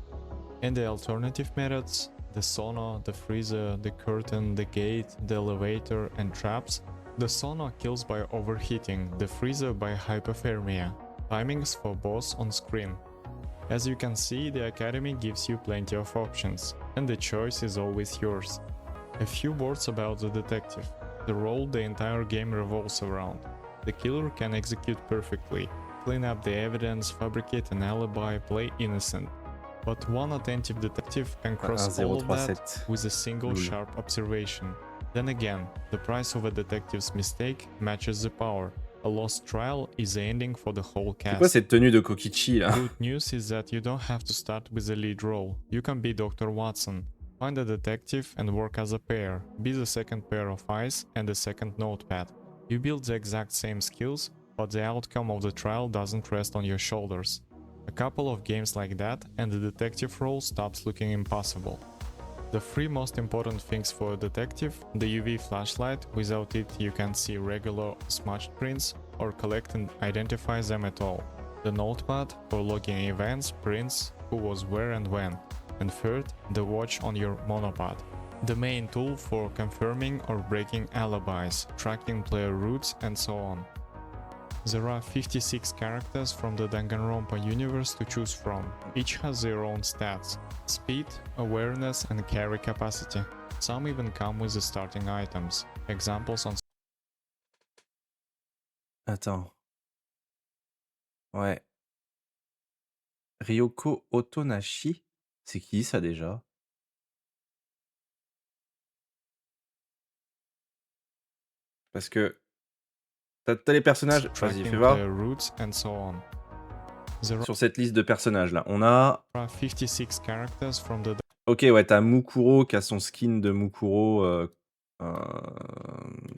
And the alternative methods, the sauna, the freezer, the curtain, the gate, the elevator, and traps. The sauna kills by overheating, the freezer by hypothermia. Timings for both on screen. As you can see, the Academy gives you plenty of options, and the choice is always yours. A few words about the detective, the role the entire game revolves around. The killer can execute perfectly, clean up the evidence, fabricate an alibi, play innocent. But one attentive detective can cross all of that 1037. with a single Lol. sharp observation. Then again, the price of a detective's mistake matches the power. A lost trial is the ending for the whole C'est quoi cast. cette tenue de Kokichi là? Good news is that you don't have to start with the lead role. You can be Dr. Watson. Find a detective and work as a pair. Be the second pair of eyes and the second notepad. You build the exact same skills, but the outcome of the trial doesn't rest on your shoulders. A couple of games like that and the detective role stops looking impossible. The three most important things for a detective: the UV flashlight, without it you can't see regular smudged prints or collect and identify them at all. The notepad for logging events, prints, who was where and when. And third, the watch on your monopod. The main tool for confirming or breaking alibis, tracking player routes, and so on. There are 56 characters from the Danganronpa universe to choose from. Each has their own stats: speed, awareness, and carry capacity. Some even come with the starting items. Examples on Attends. Ouais. Ryoko Otonashi? C'est qui ça déjà? Parce que t'as les personnages. Vas-y, fais tracking voir. player routes, and so on. There Sur cette liste de personnages là, on a. are 56 characters from the Ok, ouais, t'as Mukuro qui a son skin de Mukuro euh,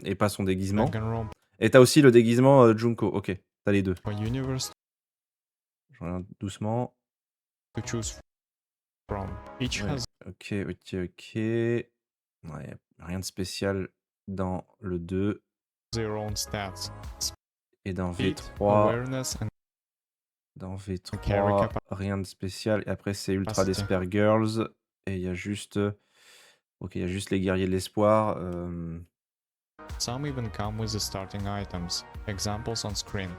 et pas son déguisement. Danganronpa Et t'as aussi le déguisement Junko. Ok, t'as les deux. universe Je regarde doucement. to choose from. Each Ouais, has ok, ok, ok. Ouais, rien de spécial dans le 2 their own stats: et dans speed, V3. awareness, and Dans carry V3, rien de spécial. Et après, c'est Ultra capacity. Despair Girls. Et il y a juste. Ok, il y a juste les guerriers de l'espoir. Some even come with the starting items. Examples on screen.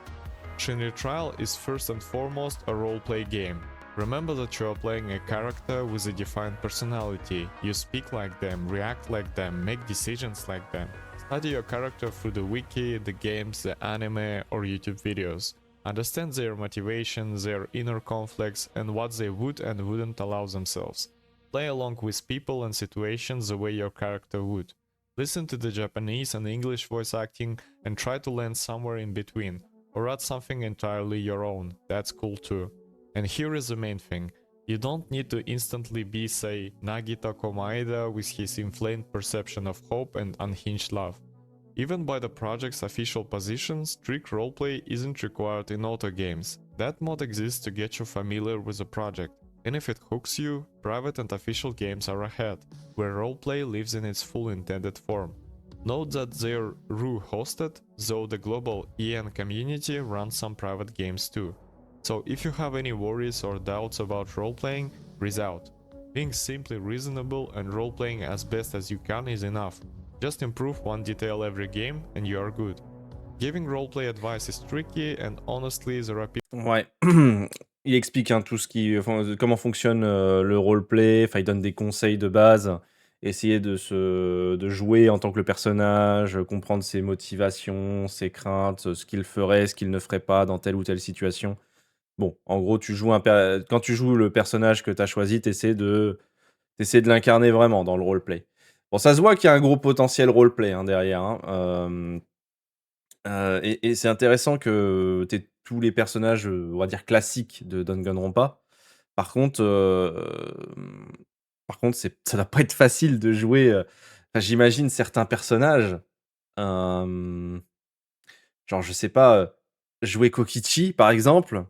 Shinri Trial is first and foremost a roleplay game. Remember that you are playing a character with a defined personality. You speak like them, react like them, make decisions like them. Study your character through the wiki, the games, the anime, or YouTube videos. Understand their motivations, their inner conflicts, and what they would and wouldn't allow themselves. Play along with people and situations the way your character would. Listen to the Japanese and English voice acting and try to land somewhere in between, or add something entirely your own. That's cool too. And here is the main thing: you don't need to instantly be, say, Nagita Komaeda with his inflamed perception of hope and unhinged love. Even by the project's official position, strict roleplay isn't required in auto games. That mod exists to get you familiar with the project. And if it hooks you, private and official games are ahead, where roleplay lives in its full intended form. Note that they're RU hosted, though the global EN community runs some private games too. So if you have any worries or doubts about roleplaying, breathe out. Being simply reasonable and roleplaying as best as you can is enough. Just improve one detail every game and you are good. Giving roleplay advice is tricky, and honestly there are people Ouais. Il explique hein, tout ce qui, enfin, comment fonctionne le roleplay. Enfin, il donne des conseils de base. Essayer de jouer en tant que le personnage, comprendre ses motivations, ses craintes, ce qu'il ferait, ce qu'il ne ferait pas dans telle ou telle situation. Bon, en gros, quand tu joues le personnage que tu as choisi, t'essaies de l'incarner vraiment dans le roleplay. Bon, ça se voit qu'il y a un gros potentiel roleplay hein, derrière. Hein. Et c'est intéressant que tu tous les personnages, on va dire classiques de Danganronpa. Par contre, ça doit pas être facile de jouer, enfin, j'imagine certains personnages, hem, genre, je sais pas, jouer Kokichi, par exemple,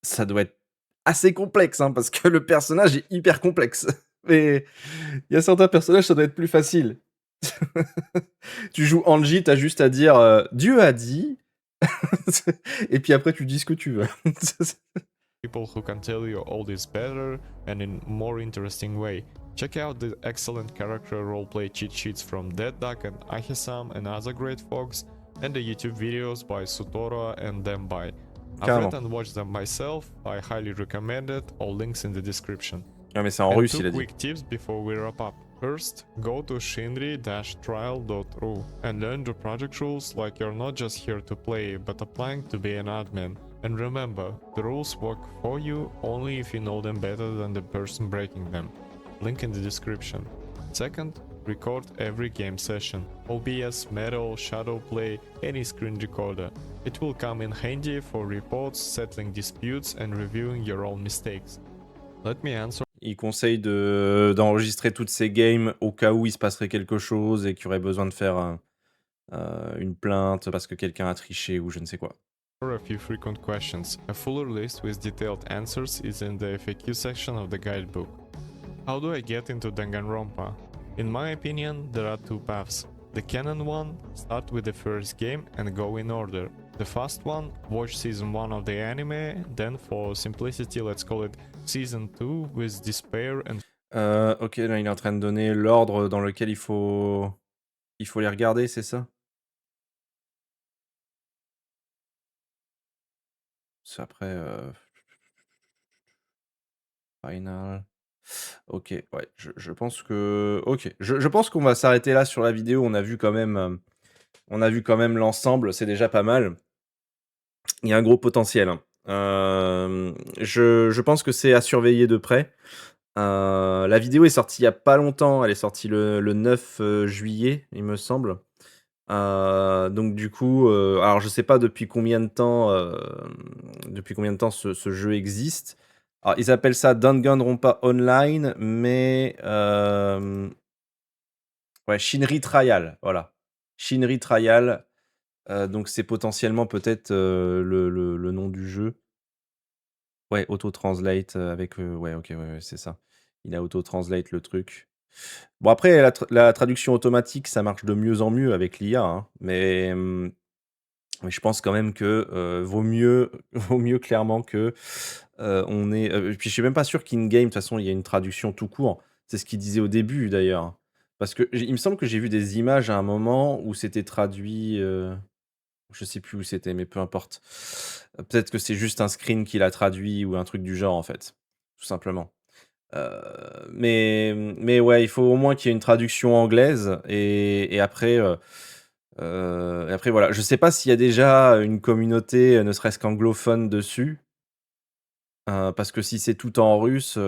ça doit être assez complexe, hein, parce que le personnage est hyper complexe. Mais il y a certains personnages, ça doit être plus facile. Tu joues Angie, tu as juste à dire, «Dieu a dit», et puis après tu dis ce que tu veux. People who can tell you all this better and in more interesting way. Check out the excellent character roleplay cheat sheets from Dead Duck and Ahisam and other great folks, and the YouTube videos by Sutora and them by. I've read Carrément. and watched them myself, I highly recommend it, all links in the description. Ah mais c'est en And russe, two il a dit. quick tips before we wrap up. First, go to shinri-trial.ru and learn the project rules like you're not just here to play, but applying to be an admin. And remember, the rules work for you only if you know them better than the person breaking them. Link in the description. Second, record every game session. OBS, Metal, Shadowplay, any screen recorder. It will come in handy for reports, settling disputes, and reviewing your own mistakes. Let me answer. Il conseille d'enregistrer toutes ces games au cas où il se passerait quelque chose et qu'il y aurait besoin de faire une plainte parce que quelqu'un a triché ou je ne sais quoi. A few frequent questions. A fuller list with detailed answers is in the FAQ section of the guidebook. How do I get into Danganronpa? In my opinion, there are two paths. The canon one, start with the first game and go in order. The fast one, watch season 1 of the anime, then for simplicity let's call it season 2 with Despair and... Ok, là il est en train de donner l'ordre dans lequel il faut les regarder, c'est ça? C'est après, final. Ok, ouais, je pense que... Ok, je pense qu'on va s'arrêter là sur la vidéo, on a vu quand même, l'ensemble, c'est déjà pas mal. Il y a un gros potentiel, hein. Je pense que c'est à surveiller de près. La vidéo est sortie il y a pas longtemps, elle est sortie le 9 juillet, il me semble. Donc du coup, alors je sais pas depuis combien de temps ce jeu existe. Alors ils appellent ça Danganronpa Online, mais ouais, Shinri Trial, voilà. Shinri Trial, donc c'est potentiellement peut-être, le nom du jeu. Ouais, auto translate, avec, ouais, OK, ouais, ouais, c'est ça. Il a auto translate le truc. Bon après la traduction automatique, ça marche de mieux en mieux avec l'IA, hein, mais je pense quand même que, vaut mieux clairement que, on ait, puis je suis même pas sûr qu'in-game, de toute façon, il y a une traduction tout court. C'est ce qu'il disait au début d'ailleurs. Parce que il me semble que j'ai vu des images à un moment où c'était traduit, je sais plus où c'était, mais peu importe. Peut-être que c'est juste un screen qui l'a traduit ou un truc du genre, en fait, tout simplement. Heu, mais ouais, il faut au moins qu'il y ait une traduction anglaise et après, voilà. Je sais pas s'il y a déjà une communauté, ne serait-ce qu'anglophone dessus, parce que si c'est tout en russe,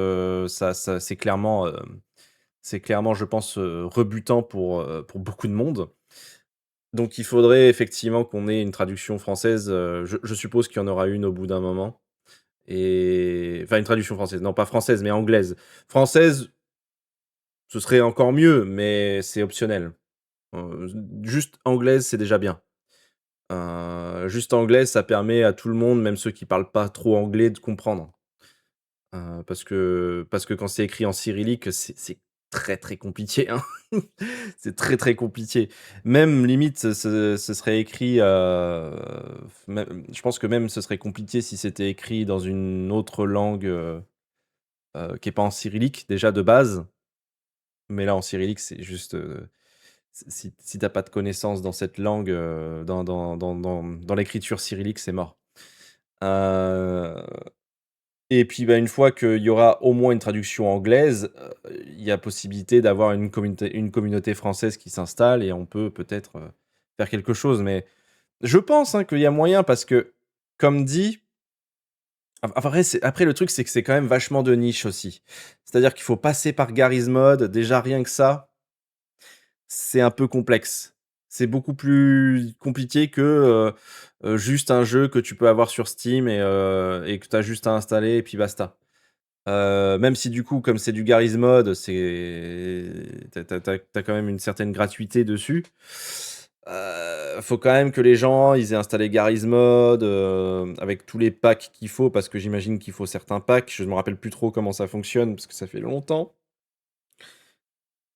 ça c'est clairement, je pense, rebutant pour beaucoup de monde. Donc il faudrait effectivement qu'on ait une traduction française, je suppose qu'il y en aura une au bout d'un moment et enfin une traduction française, non pas française, mais anglaise. Française, ce serait encore mieux, mais c'est optionnel. Juste anglaise, c'est déjà bien. Juste anglaise, ça permet à tout le monde, même ceux qui parlent pas trop anglais, de comprendre. Parce que quand c'est écrit en cyrillique, c'est très, très compliqué, hein. C'est très, très compliqué. Même limite, ce serait écrit, même je pense que même ce serait compliqué si c'était écrit dans une autre langue, qui est pas en cyrillique, déjà de base. Mais là, en cyrillique, c'est juste, si tu pas de connaissances dans cette langue, dans l'écriture cyrillique, c'est mort. Heu Et puis, bah, une fois qu'il y aura au moins une traduction anglaise, il y a possibilité d'avoir une communauté française qui s'installe et on peut peut-être, faire quelque chose. Mais je pense, hein, qu'il y a moyen parce que, comme dit, après le truc, c'est que c'est quand même vachement de niche aussi. C'est-à-dire qu'il faut passer par Garry's Mod, déjà rien que ça, c'est un peu complexe. C'est beaucoup plus compliqué que, juste un jeu que tu peux avoir sur Steam et que tu as juste à installer et puis basta. Même si du coup, comme c'est du Garry's Mod, t'as quand même une certaine gratuité dessus. Faut quand même que les gens, ils aient installé Garry's Mod, avec tous les packs qu'il faut, parce que j'imagine qu'il faut certains packs. Je ne me rappelle plus trop comment ça fonctionne, parce que ça fait longtemps.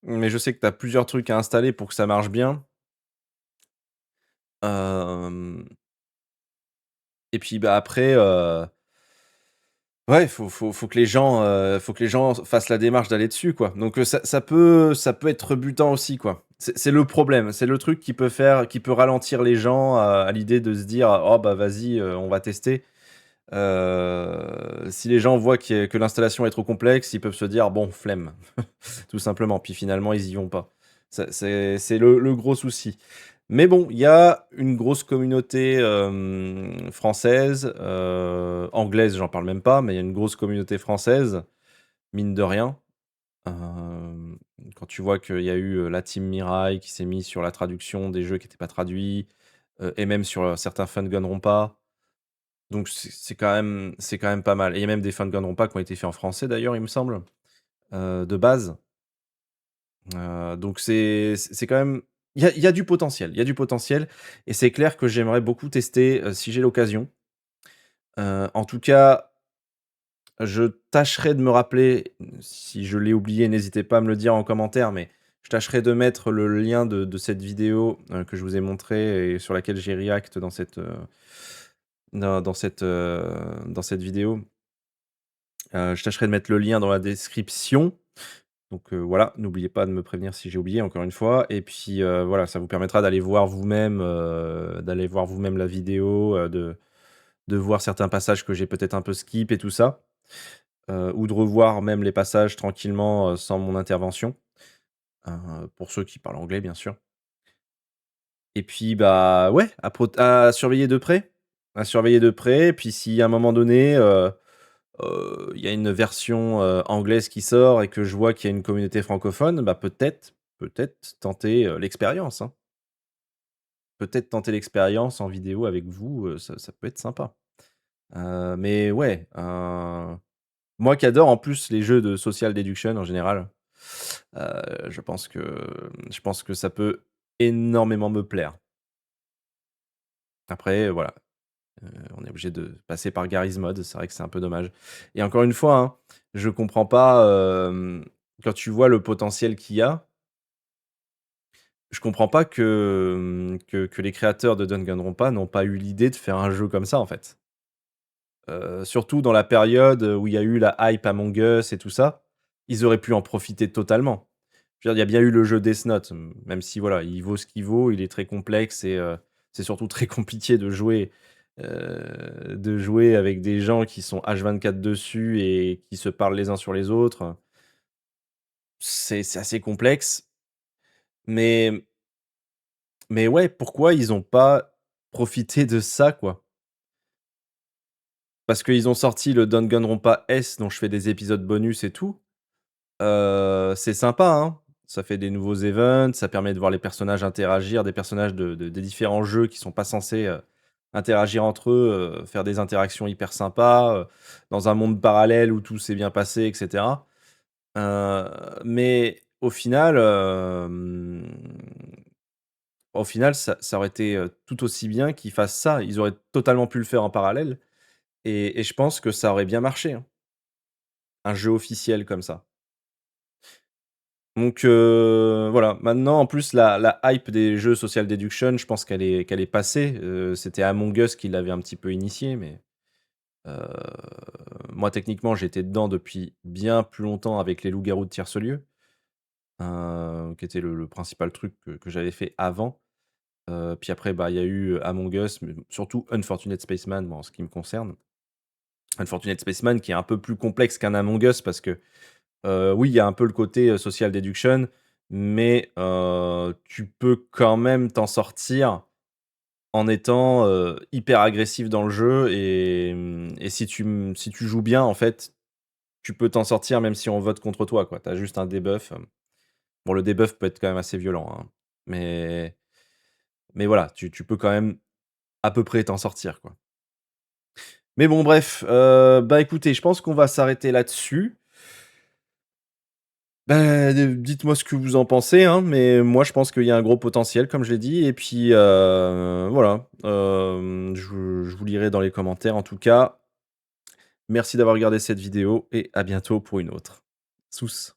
Mais je sais que tu as plusieurs trucs à installer pour que ça marche bien. Hem Et puis, bah, après, ouais, faut que les gens, fassent la démarche d'aller dessus, quoi. Donc, ça peut être rebutant aussi, quoi. C'est le problème, c'est le truc qui peut ralentir les gens à l'idée de se dire: «Oh bah, vas-y, on va tester». Si les gens voient que l'installation est trop complexe, ils peuvent se dire: «Bon, flemme», tout simplement. Puis finalement, ils y vont pas. C'est le gros souci. Mais bon, il y a une grosse communauté, française, anglaise, j'en parle même pas, mais il y a une grosse communauté française, mine de rien. Hem, Quand tu vois qu'il y a eu, la team Mirai qui s'est mise sur la traduction des jeux qui étaient pas traduits, et même sur, certains Danganronpa. Donc c'est quand même pas mal et il y a même des Danganronpa qui ont été faits en français d'ailleurs, il me semble, de base. Donc c'est quand même il y a du potentiel, il y a du potentiel et c'est clair que j'aimerais beaucoup tester, si j'ai l'occasion. En tout cas, je tâcherai de me rappeler, si je l'ai oublié, n'hésitez pas à me le dire en commentaire, mais je tâcherai de mettre le lien de cette vidéo, que je vous ai montrée et sur laquelle j'ai react dans cette vidéo. Je tâcherai de mettre le lien dans la description. Donc voilà, n'oubliez pas de me prévenir si j'ai oublié encore une fois et puis, voilà, ça vous permettra d'aller voir vous-même la vidéo, de voir certains passages que j'ai peut-être un peu skip et tout ça, ou de revoir même les passages tranquillement, sans mon intervention, pour ceux qui parlent anglais bien sûr. Et puis, bah, ouais, à surveiller de près, à surveiller de près. Puis si à un moment donné, il y a une version, anglaise qui sort et que je vois qu'il y a une communauté francophone, bah, peut-être tenter, l'expérience, hein. Peut-être tenter l'expérience en vidéo avec vous, ça peut être sympa. Mais ouais, moi qui adore en plus les jeux de social deduction en général, je pense que ça peut énormément me plaire. Après, voilà, on est obligé de passer par Garry's Mod, c'est vrai que c'est un peu dommage et encore une fois, hein, je comprends pas, quand tu vois le potentiel qu'il y a, je comprends pas que les créateurs de Danganronpa n'ont pas eu l'idée de faire un jeu comme ça, en fait. Surtout dans la période, où il y a eu la hype Among Us et tout ça, ils auraient pu en profiter totalement. Je veux dire, il y a bien eu le jeu Death Note, même si voilà, il vaut ce qu'il vaut, il est très complexe et c'est surtout très compliqué de jouer avec des gens qui sont H24 dessus et qui se parlent les uns sur les autres. C'est assez complexe, mais ouais, pourquoi ils ont pas profité de ça, quoi? Parce qu'ils ont sorti le Danganronpa S dont je fais des épisodes bonus et tout. C'est sympa, hein. Ça fait des nouveaux events, ça permet de voir les personnages interagir, des personnages des différents jeux qui sont pas censés, interagir entre eux, faire des interactions hyper sympas, dans un monde parallèle où tout s'est bien passé et cetera. Heu, mais au final, ça aurait été, tout aussi bien qu'ils fassent ça. Ils auraient totalement pu le faire en parallèle et je pense que ça aurait bien marché, hein, un jeu officiel comme ça. Donc voilà, maintenant en plus la hype des jeux social deduction, je pense qu'elle est passée, c'était Among Us qui l'avait un petit peu initié, mais heu, moi techniquement j'étais dedans depuis bien plus longtemps avec les loups-garous de Tierce-Lieu, qui était le principal truc que j'avais fait avant. Puis après, bah, il y a eu Among Us, mais surtout Unfortunate Spaceman, moi en ce qui me concerne. Unfortunate Spaceman qui est un peu plus complexe qu'un Among Us parce que oui, il y a un peu le côté, social deduction, mais tu peux quand même t'en sortir en étant, hyper agressif dans le jeu et si tu joues bien, en fait, tu peux t'en sortir même si on vote contre toi, quoi. Tu as juste un debuff, bon, le debuff peut être quand même assez violent, hein, mais Mais voilà, tu peux quand même à peu près t'en sortir, quoi. Mais bon bref, bah, écoutez, je pense qu'on va s'arrêter là-dessus. Bah, dites-moi ce que vous en pensez, hein, mais moi je pense qu'il y a un gros potentiel comme je l'ai dit et puis, voilà, je vous lirai dans les commentaires en tout cas. Merci d'avoir regardé cette vidéo et à bientôt pour une autre. Tsuss.